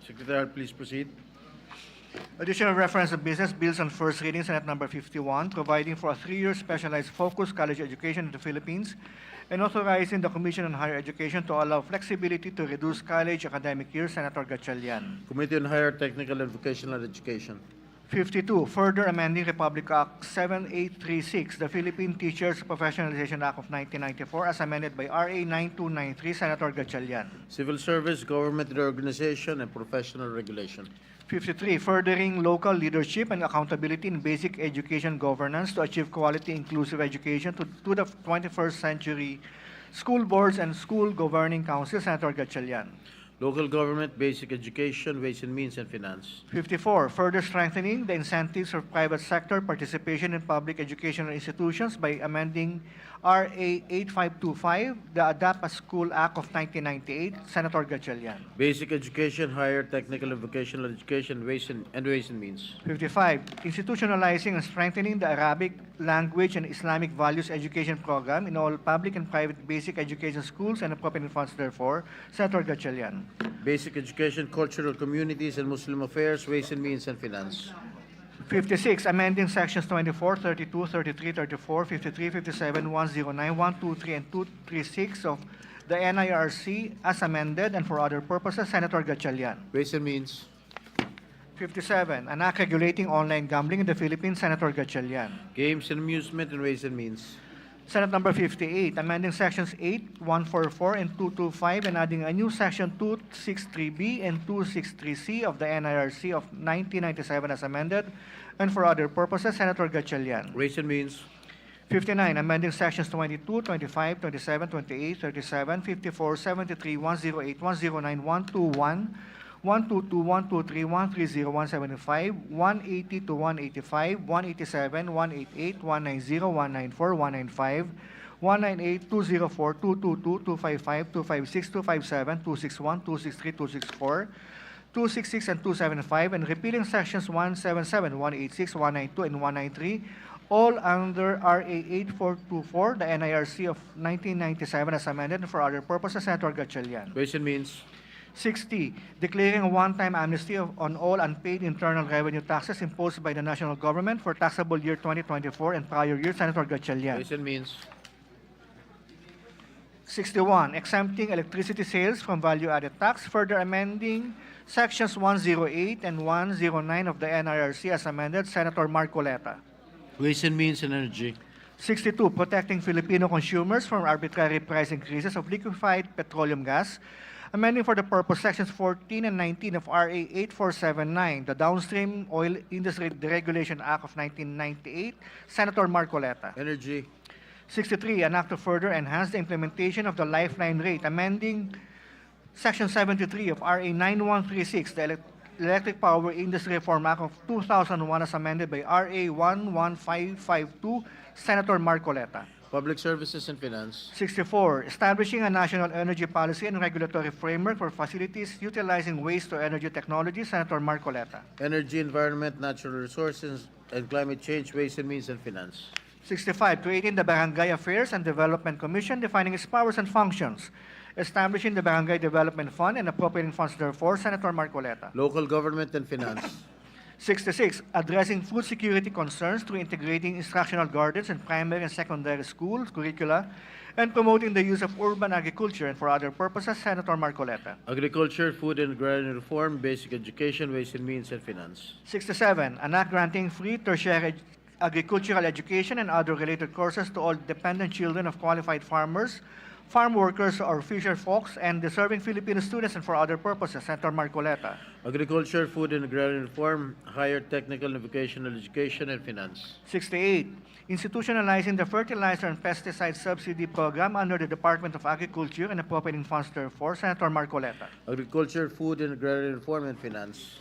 Secretary, please proceed. Additional reference of business bills on first reading, Senate number 51, providing for a 3-year specialized focused college education in the Philippines and authorizing the Commission on Higher Education to allow flexibility to reduce college academic years, Senator Gatchalian. Committee on Higher Technical and Vocational Education. 52, further amending Republic Act 7836, the Philippine Teachers Professionalization Act of 1994 as amended by RA 9293, Senator Gatchalian. Civil Service, Government Reorganization, and Professional Regulation. 53, furthering local leadership and accountability in basic education governance to achieve quality inclusive education to the 21st century. School boards and school governing councils, Senator Gatchalian. Local Government, Basic Education, Ways and Means, and Finance. 54, further strengthening the incentives for private sector participation in public educational institutions by amending RA 8525, the Adapt a School Act of 1998, Senator Gatchalian. Basic Education, Higher Technical and Vocational Education, Ways and Means. 55, institutionalizing and strengthening the Arabic language and Islamic values education program in all public and private basic education schools and appropriate funds therefore, Senator Gatchalian. Basic Education, Cultural Communities, and Muslim Affairs, Ways and Means, and Finance. 56, amending sections 24, 32, 33, 34, 53, 57, 109, 123, and 236 of the NIRC as amended and for other purposes, Senator Gatchalian. Ways and Means. 57, an act regulating online gambling in the Philippines, Senator Gatchalian. Games and Amusement, and Ways and Means. Senate number 58, amending sections 8, 144, and 225 and adding a new section 263B and 263C of the NIRC of 1997 as amended and for other purposes, Senator Gatchalian. Ways and Means. 59, amending sections 22, 25, 27, 28, 37, 54, 73, 108, 109, 121, 122, 123, 130, 175, 180 to 185, 187, 188, 190, 194, 195, 198, 204, 222, 255, 256, 257, 261, 263, 264, 266, and 275, and repealing sections 177, 186, 192, and 193, all under RA 8424, the NIRC of 1997 as amended and for other purposes, Senator Gatchalian. Ways and Means. 60, declaring a one-time amnesty on all unpaid internal revenue taxes imposed by the national government for taxable year 2024 and prior years, Senator Gatchalian. Ways and Means. 61, exempting electricity sales from value-added tax, further amending sections 108 and 109 of the NIRC as amended, Senator Marcoleta. Ways and Means and Energy. 62, protecting Filipino consumers from arbitrary price increases of liquefied petroleum gas, amending for the purpose sections 14 and 19 of RA 8479, the Downstream Oil Industry Deregulation Act of 1998, Senator Marcoleta. Energy. 63, an act to further enhance the implementation of the lifeline rate, amending section 73 of RA 9136, the Electric Power Industry Reform Act of 2001 as amended by RA 11552, Senator Marcoleta. Public Services and Finance. 64, establishing a national energy policy and regulatory framework for facilities utilizing waste-to-energy technology, Senator Marcoleta. Energy, Environment, Natural Resources, and Climate Change, Ways and Means, and Finance. 65, creating the Barangay Affairs and Development Commission, defining its powers and functions, establishing the Barangay Development Fund and appropriating funds therefore, Senator Marcoleta. Local Government and Finance. 66, addressing food security concerns through integrating instructional gardens in primary and secondary schools curricula and promoting the use of urban agriculture and for other purposes, Senator Marcoleta. Agriculture, Food and Agrarian Reform, Basic Education, Ways and Means, and Finance. 67, an act granting free tertiary agricultural education and other related courses to all dependent children of qualified farmers, farm workers or fisher folks, and deserving Filipino students and for other purposes, Senator Marcoleta. Agriculture, Food and Agrarian Reform, Higher Technical and Vocational Education, and Finance. 68, institutionalizing the fertilizer and pesticide subsidy program under the Department of Agriculture and appropriating funds therefore, Senator Marcoleta. Agriculture, Food and Agrarian Reform, and Finance.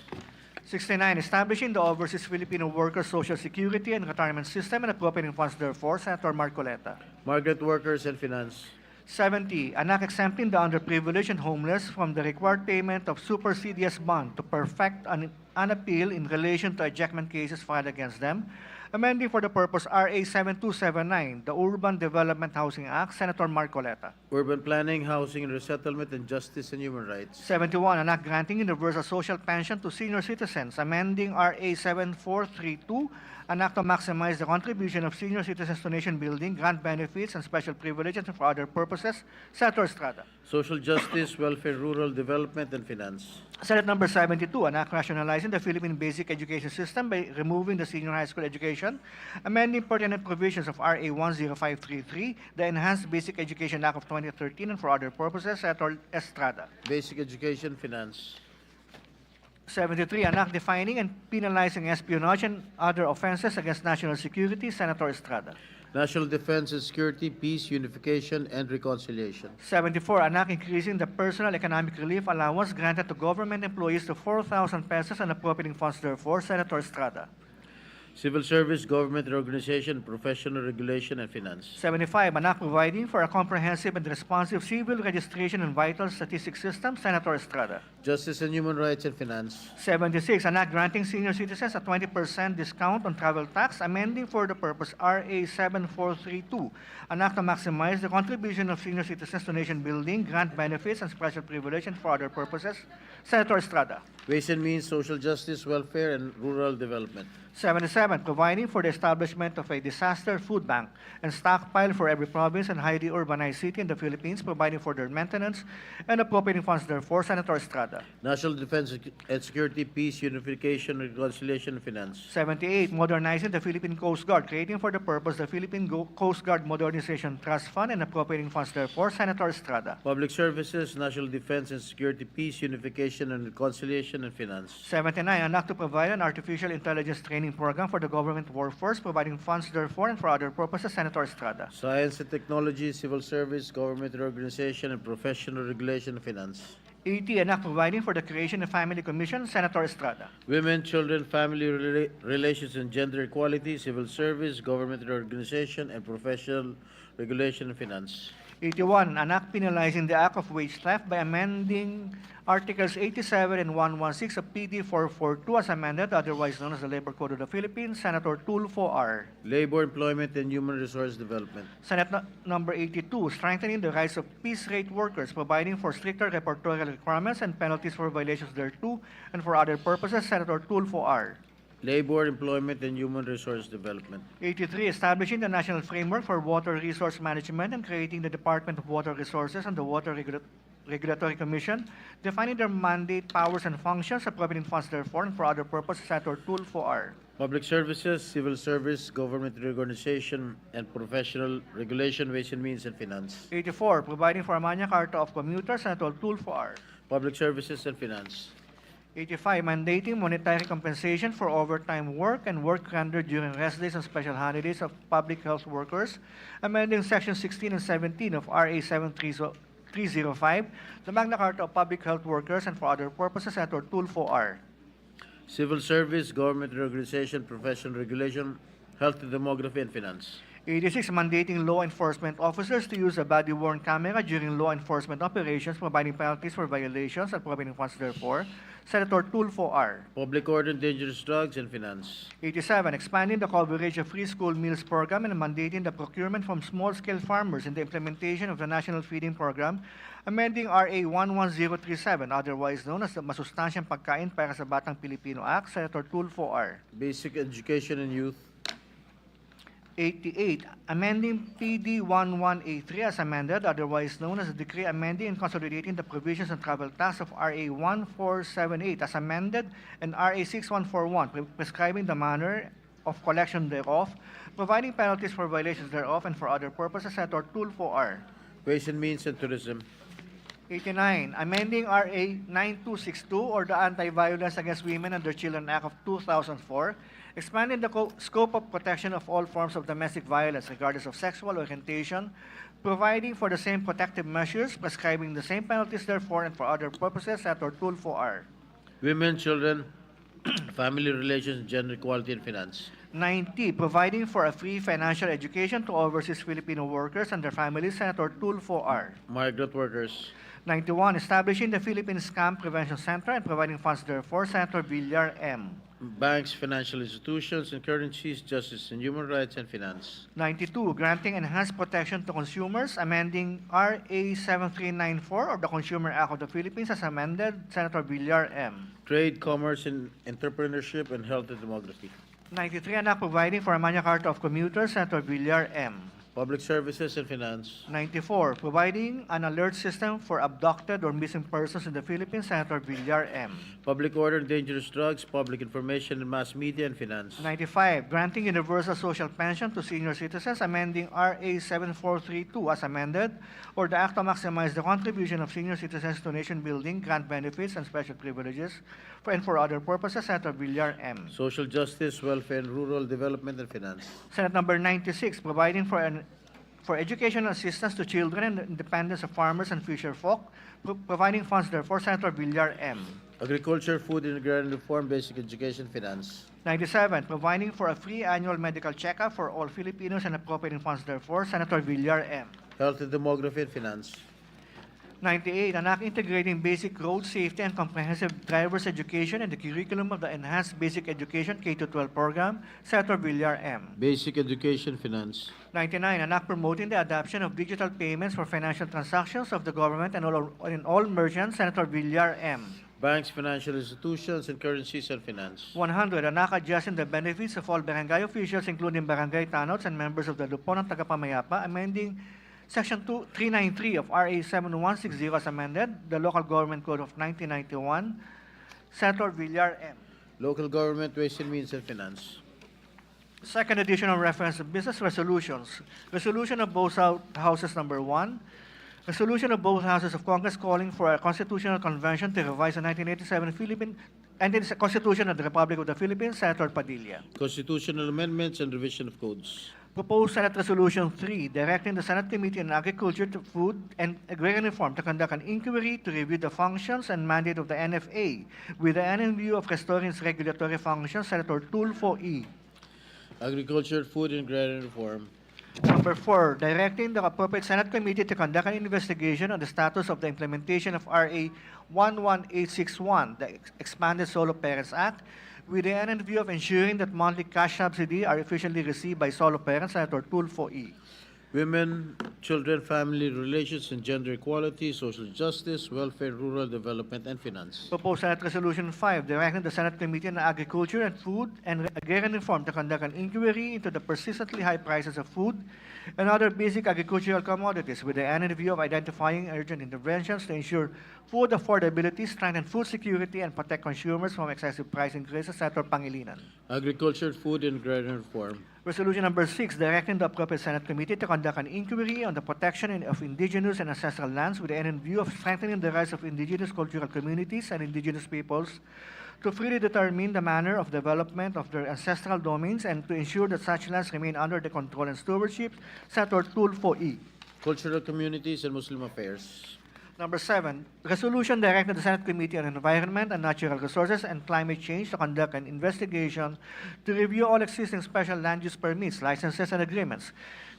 69, establishing the Overseas Filipino Workers Social Security and Retirement System and appropriating funds therefore, Senator Marcoleta. Migrant Workers and Finance. 70, an act exempting the underprivileged and homeless from the required payment of supersedeas bond to perfect an appeal in relation to ejectment cases filed against them, Amending for the purpose RA 7279, the Urban Development Housing Act, Senator Marcoleta. Urban Planning, Housing and Resettlement, and Justice and Human Rights. 71, an act granting universal social pension to senior citizens, amending RA 7432, an act to maximize the contribution of senior citizens to nation building, grant benefits, and special privileges and for other purposes. Senator Estrada. Social Justice, Welfare, Rural Development, and Finance. Senate number 72, an act rationalizing the Philippine basic education system by removing the senior high school education, amending pertinent provisions of RA 10533, the Enhanced Basic Education Act of 2013, and for other purposes. Senator Estrada. Basic Education, Finance. 73, an act defining and penalizing espionage and other offenses against national security. Senator Estrada. National Defense and Security, Peace, Unification, and Reconciliation. 74, an act increasing the personal economic relief allowance granted to government employees to 4,000 pesos and appropriating funds therefore. Senator Estrada. Civil Service, Government Reorganization, Professional Regulation, and Finance. 75, an act providing for a comprehensive and responsive civil registration and vital statistics system. Senator Estrada. Justice and Human Rights, and Finance. 76, an act granting senior citizens a 20% discount on travel tax, amending for the purpose RA 7432, an act to maximize the contribution of senior citizens to nation building, grant benefits, and special privilege and for other purposes. Senator Estrada. Ways and Means, Social Justice, Welfare, and Rural Development. 77, providing for the establishment of a disaster food bank and stockpile for every province and highly urbanized city in the Philippines, providing for their maintenance and appropriating funds therefore. Senator Estrada. National Defense and Security, Peace, Unification, Reconciliation, and Finance. 78, modernizing the Philippine Coast Guard, creating for the purpose the Philippine Coast Guard Modernization Trust Fund and appropriating funds therefore. Senator Estrada. Public Services, National Defense and Security, Peace, Unification, and Reconciliation, and Finance. 79, an act to provide an artificial intelligence training program for the government workforce, providing funds therefore and for other purposes. Senator Estrada. Science and Technology, Civil Service, Government Reorganization, and Professional Regulation, and Finance. 80, an act providing for the creation of family commission. Senator Estrada. Women, Children, Family Relations, and Gender Equality, Civil Service, Government Reorganization, and Professional Regulation, and Finance. 81, an act penalizing the act of wage theft by amending Articles 87 and 116 of PD 442 as amended, otherwise known as the Labor Code of the Philippines. Senator Tulfo R. Labor, Employment, and Human Resource Development. Senate number 82, strengthening the rights of piece rate workers, providing for stricter reportorial requirements and penalties for violations thereto, and for other purposes. Senator Tulfo R. Labor, Employment, and Human Resource Development. 83, establishing the national framework for water resource management and creating the Department of Water Resources and the Water Regulatory Commission, defining their mandate, powers, and functions, appropriating funds therefore, and for other purposes. Senator Tulfo R. Public Services, Civil Service, Government Reorganization, and Professional Regulation, Ways and Means, and Finance. 84, providing for a Magna Carta of commuters. Senator Tulfo R. Public Services and Finance. 85, mandating monetary compensation for overtime work and work rendered during rest days and special holidays of public health workers, amending Section 16 and 17 of RA 7305, the Magna Carta of Public Health Workers, and for other purposes. Senator Tulfo R. Civil Service, Government Reorganization, Professional Regulation, Health and Demography, and Finance. 86, mandating law enforcement officers to use a body-worn camera during law enforcement operations, providing penalties for violations and providing funds therefore. Senator Tulfo R. Public Order and Dangerous Drugs, and Finance. 87, expanding the coverage of free school meals program and mandating the procurement from small-scale farmers in the implementation of the National Feeding Program, amending RA 11037, otherwise known as the Masustansyang Pagkain para sa Batang Pilipino Act. Senator Tulfo R. Basic Education and Youth. 88, amending PD 1183 as amended, otherwise known as the decree amending and consolidating the provisions on travel tax of RA 1478 as amended and RA 6141, prescribing the manner of collection thereof, providing penalties for violations thereof, and for other purposes. Senator Tulfo R. Ways and Means, and Tourism. 89, amending RA 9262 or the Anti-Violence Against Women and Their Children Act of 2004, expanding the scope of protection of all forms of domestic violence regardless of sexual orientation, providing for the same protective measures, prescribing the same penalties therefore, and for other purposes. Senator Tulfo R. Women, Children, Family Relations, Gender Equality, and Finance. 90, providing for a free financial education to overseas Filipino workers and their families. Senator Tulfo R. Migrant Workers. 91, establishing the Philippine Scam Prevention Center and providing funds therefore. Senator Villar M. Banks, financial institutions, and currencies, justice and human rights, and finance. 92, granting enhanced protection to consumers, amending RA 7394 of the Consumer Act of the Philippines as amended, Senator Villar M. Trade, commerce, and entrepreneurship, and health and demography. 93, an act providing for a Magna Carta of commuters, Senator Villar M. Public services and finance. 94, providing an alert system for abducted or missing persons in the Philippines, Senator Villar M. Public order and dangerous drugs, public information and mass media, and finance. 95, granting universal social pension to senior citizens, amending RA 7432 as amended, or the act to maximize the contribution of senior citizens to nation building, grant benefits, and special privileges, and for other purposes, Senator Villar M. Social justice, welfare, and rural development, and finance. Senate number 96, providing for educational assistance to children and the independence of farmers and fisher folk, providing funds therefore, Senator Villar M. Agriculture, food and agrarian reform, basic education, finance. 97, providing for a free annual medical checkup for all Filipinos and appropriating funds therefore, Senator Villar M. Health and demography, and finance. 98, an act integrating basic road safety and comprehensive driver's education in the curriculum of the Enhanced Basic Education K-12 program, Senator Villar M. Basic education, finance. 99, an act promoting the adoption of digital payments for financial transactions of the government and all merchants, Senator Villar M. Banks, financial institutions, and currencies, and finance. 100, an act adjusting the benefits of all barangay officials, including barangay tanots and members of the Lupon ng Tagapamayapa, amending Section 393 of RA 7160 as amended, the Local Government Code of 1991, Senator Villar M. Local government, ways and means, and finance. Second edition of reference of business resolutions. Resolution of both houses number 1. Resolution of both houses of Congress calling for a constitutional convention to revise the 1987 Philippine and the Constitution of the Republic of the Philippines, Senator Padilla. Constitutional amendments and revision of codes. Proposed Senate Resolution 3, directing the Senate Committee on Agriculture, Food, and Agrarian Reform to conduct an inquiry to review the functions and mandate of the NFA with the end in view of restoring its regulatory functions, Senator Tulfo E. Agriculture, food, and agrarian reform. Number 4, directing the appropriate Senate Committee to conduct an investigation on the status of the implementation of RA 11861, the Expanded Solo Parents Act, with the end in view of ensuring that monthly cash subsidy are efficiently received by solo parents, Senator Tulfo E. Women, children, family relations, and gender equality, social justice, welfare, rural development, and finance. Proposed Senate Resolution 5, directing the Senate Committee on Agriculture and Food and Agrarian Reform to conduct an inquiry into the persistently high prices of food and other basic agricultural commodities with the end in view of identifying urgent interventions to ensure food affordability, strengthen food security, and protect consumers from excessive price increases, Senator Pangilinan. Agriculture, food, and agrarian reform. Resolution number 6, directing the appropriate Senate Committee to conduct an inquiry on the protection of indigenous and ancestral lands with the end in view of strengthening the rights of indigenous cultural communities and indigenous peoples to freely determine the manner of development of their ancestral domains and to ensure that such lands remain under the control and stewardship, Senator Tulfo E. Cultural communities and Muslim affairs. Number 7, resolution directing the Senate Committee on Environment and Natural Resources and Climate Change to conduct an investigation to review all existing special land use permits, licenses, and agreements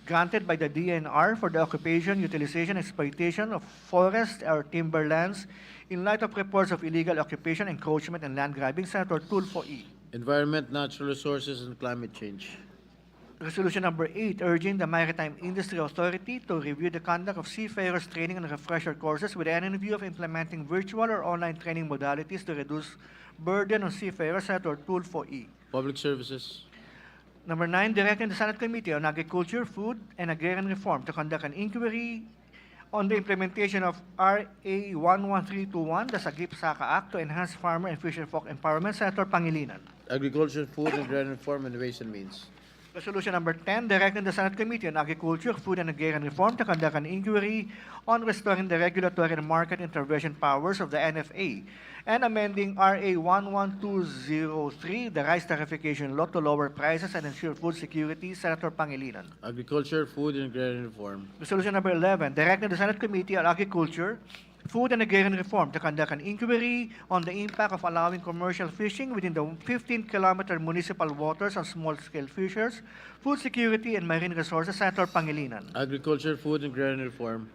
granted by the DNR for the occupation, utilization, exploitation of forest or timberlands in light of reports of illegal occupation, encroachment, and land grabbing, Senator Tulfo E. Environment, natural resources, and climate change. Resolution number 8, urging the Maritime Industry Authority to review the conduct of seafarers training and refresher courses with the end in view of implementing virtual or online training modalities to reduce burden on seafarers, Senator Tulfo E. Public services. Number 9, directing the Senate Committee on Agriculture, Food, and Agrarian Reform to conduct an inquiry on the implementation of RA 11321, the Sagip-Saka Act, to enhance farmer and fisher folk empowerment, Senator Pangilinan. Agriculture, food, and agrarian reform, and ways and means. Resolution number 10, directing the Senate Committee on Agriculture, Food, and Agrarian Reform to conduct an inquiry on restoring the regulatory and market intervention powers of the NFA and amending RA 11203, the rice tarification law, to lower prices and ensure food security, Senator Pangilinan. Agriculture, food, and agrarian reform. Resolution number 11, directing the Senate Committee on Agriculture, Food, and Agrarian Reform to conduct an inquiry on the impact of allowing commercial fishing within the 15-kilometer municipal waters on small-scale fishers, food security, and marine resources, Senator Pangilinan. Agriculture, food, and agrarian reform.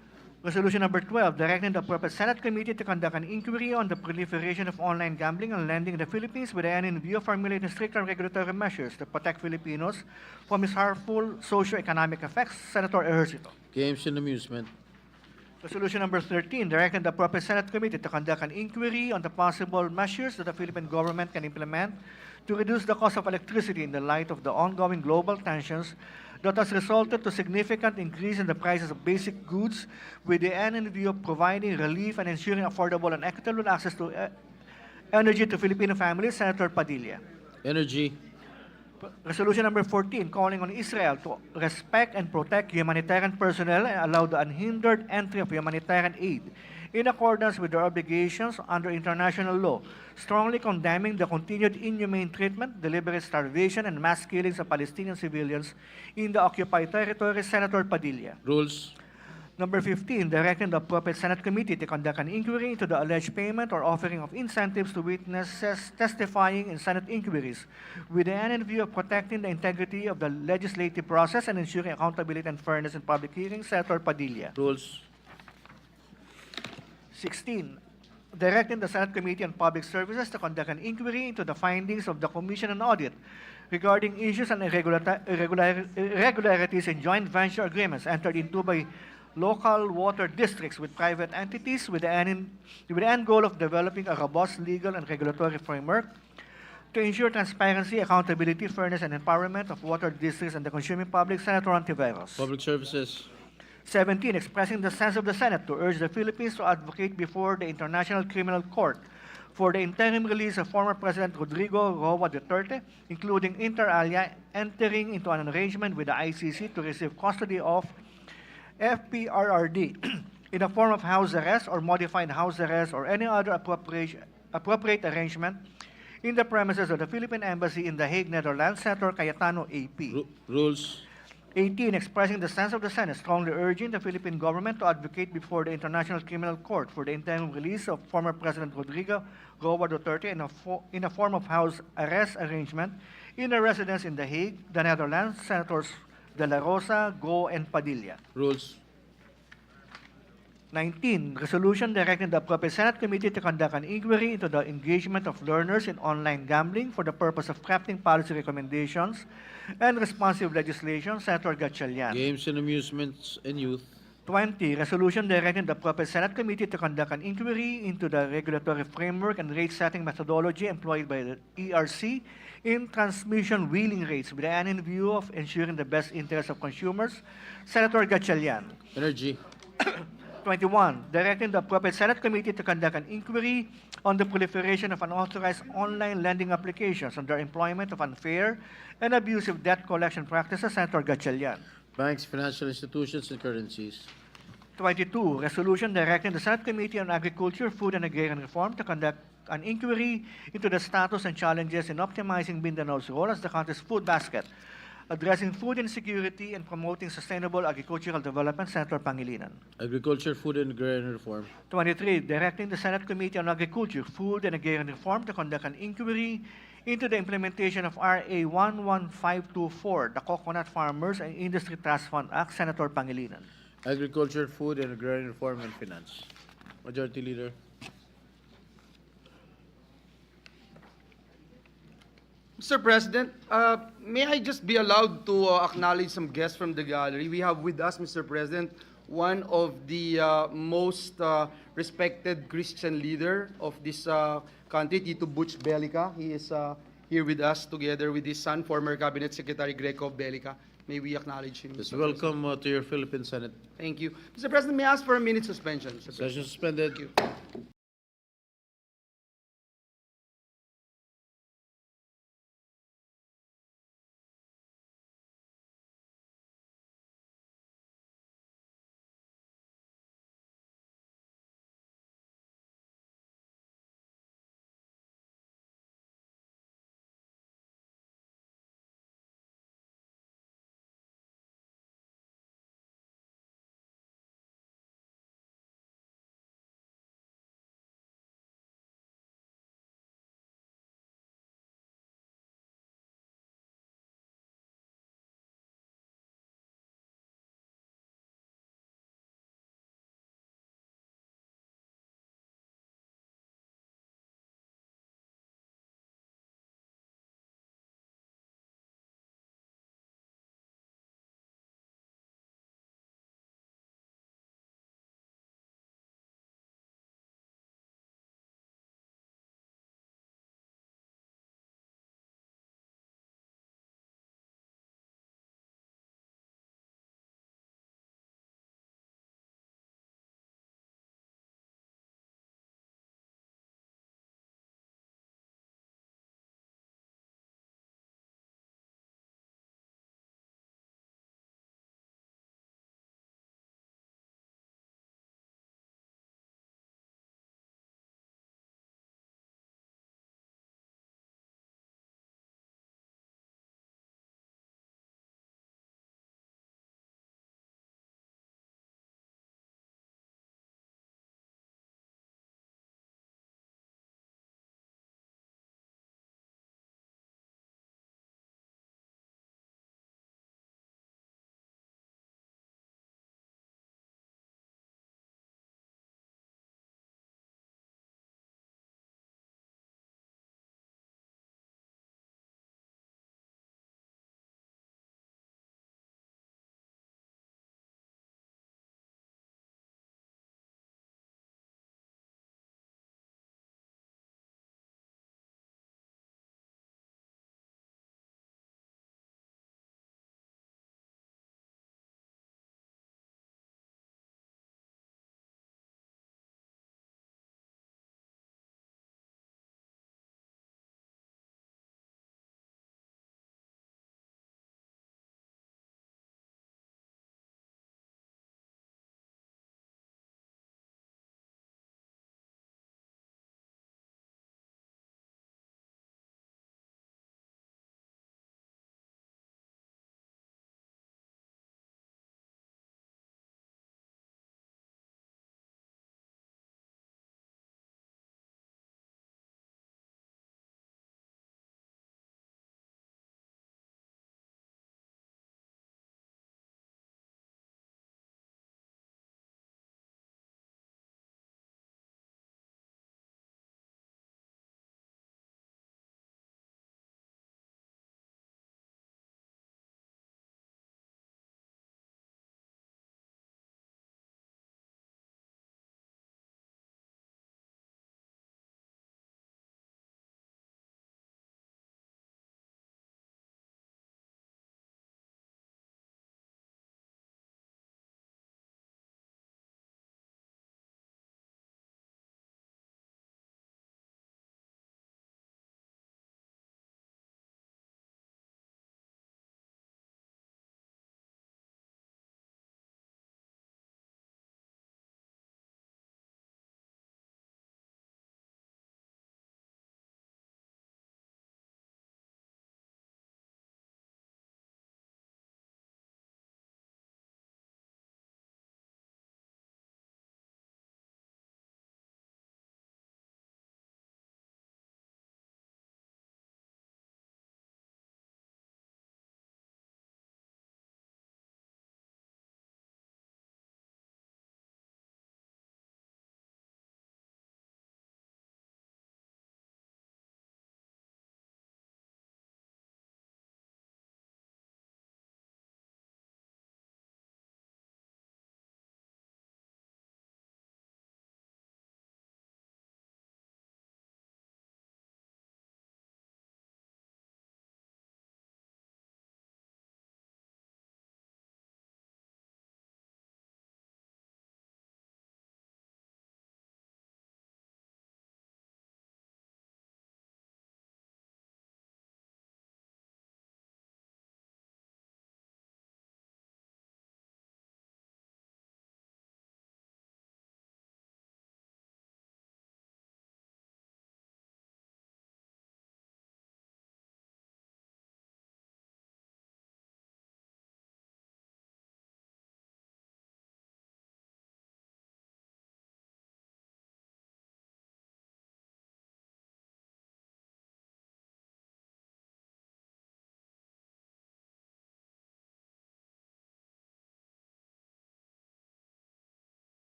Resolution number 12, directing the appropriate Senate committee to conduct an inquiry on the proliferation of online gambling and lending in the Philippines with the end in view of formulating stricter regulatory measures to protect Filipinos from its harmful socio-economic effects. Senator Ejercito. Games and Amusement. Resolution number 13, directing the appropriate Senate committee to conduct an inquiry on the possible measures that the Philippine government can implement to reduce the cost of electricity in the light of the ongoing global tensions that has resulted to significant increase in the prices of basic goods with the end in view of providing relief and ensuring affordable and equitable access to energy to Filipino families. Senator Padilla. Energy. Resolution number 14, calling on Israel to respect and protect humanitarian personnel and allow the unhindered entry of humanitarian aid in accordance with their obligations under international law, strongly condemning the continued inhumane treatment, deliberate starvation, and mass killings of Palestinian civilians in the occupied territories. Senator Padilla. Rules. Number 15, directing the appropriate Senate committee to conduct an inquiry into the alleged payment or offering of incentives to witnesses testifying in Senate inquiries with the end in view of protecting the integrity of the legislative process and ensuring accountability and fairness in public hearings. Senator Padilla. Rules. 16, directing the Senate Committee on Public Services to conduct an inquiry into the findings of the Commission on Audit regarding issues and irregularities in joint venture agreements entered into by local water districts with private entities with the end goal of developing a robust legal and regulatory framework to ensure transparency, accountability, fairness, and empowerment of water districts and the consuming public. Senator Antiveros. Public Services. 17, expressing the sense of the Senate to urge the Philippines to advocate before the International Criminal Court for the interim release of former President Rodrigo Roa Duterte, including inter alia entering into an arrangement with the ICC to receive custody of FPRRD in the form of house arrest or modified house arrest or any other appropriate arrangement in the premises of the Philippine Embassy in The Hague, Netherlands. Senator Cayetano, AP. Rules. 18, expressing the sense of the Senate, strongly urging the Philippine government to advocate before the International Criminal Court for the interim release of former President Rodrigo Roa Duterte in a form of house arrest arrangement in a residence in The Hague, the Netherlands. Senators De La Rosa, Go, and Padilla. Rules. 19, resolution directing the appropriate Senate committee to conduct an inquiry into the engagement of learners in online gambling for the purpose of crafting policy recommendations and responsive legislation. Senator Gatchalian. Games and Amusements and Youth. 20, resolution directing the appropriate Senate committee to conduct an inquiry into the regulatory framework and rate-setting methodology employed by the ERC in transmission wheeling rates with the end in view of ensuring the best interests of consumers. Senator Gatchalian. Energy. 21, directing the appropriate Senate committee to conduct an inquiry on the proliferation of unauthorized online lending applications and their employment of unfair and abusive debt collection practices. Senator Gatchalian. Banks, financial institutions, and currencies. 22, resolution directing the Senate Committee on Agriculture, Food, and Agrarian Reform to conduct an inquiry into the status and challenges in optimizing Mindanao's role as the country's food basket, addressing food insecurity and promoting sustainable agricultural development. Senator Pangilinan. Agriculture, Food, and Agrarian Reform. 23, directing the Senate Committee on Agriculture, Food, and Agrarian Reform to conduct an inquiry into the implementation of RA 11524, the Coconut Farmers and Industry Trust Fund Act. Senator Pangilinan. Agriculture, Food, and Agrarian Reform and Finance. Majority Leader. Mr. President, may I just be allowed to acknowledge some guests from the gallery? We have with us, Mr. President, one of the most respected Christian leader of this country, Tito Butch Belica. He is here with us together with his son, former Cabinet Secretary Greco Belica. May we acknowledge him? Yes, Mr. welcome to your Philippine Senate. Thank you. Mr. President, may I ask for a minute suspension? Mr. President? Session suspended. Thank you.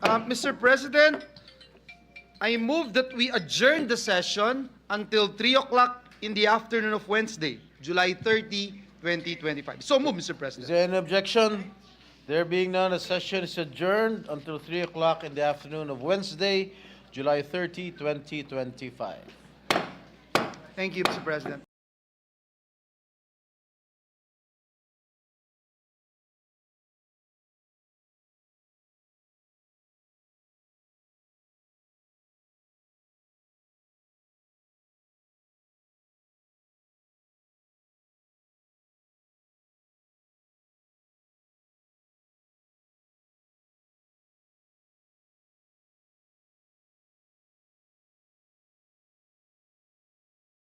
Mr. President, I move that we adjourn the session until 3 o'clock in the afternoon of Wednesday, July 30, 2025. So move, Mr. Is President. there any objection? There being none, the session is adjourned until 3 o'clock in the afternoon of Wednesday, July 30, 2025. Thank you, Mr. President.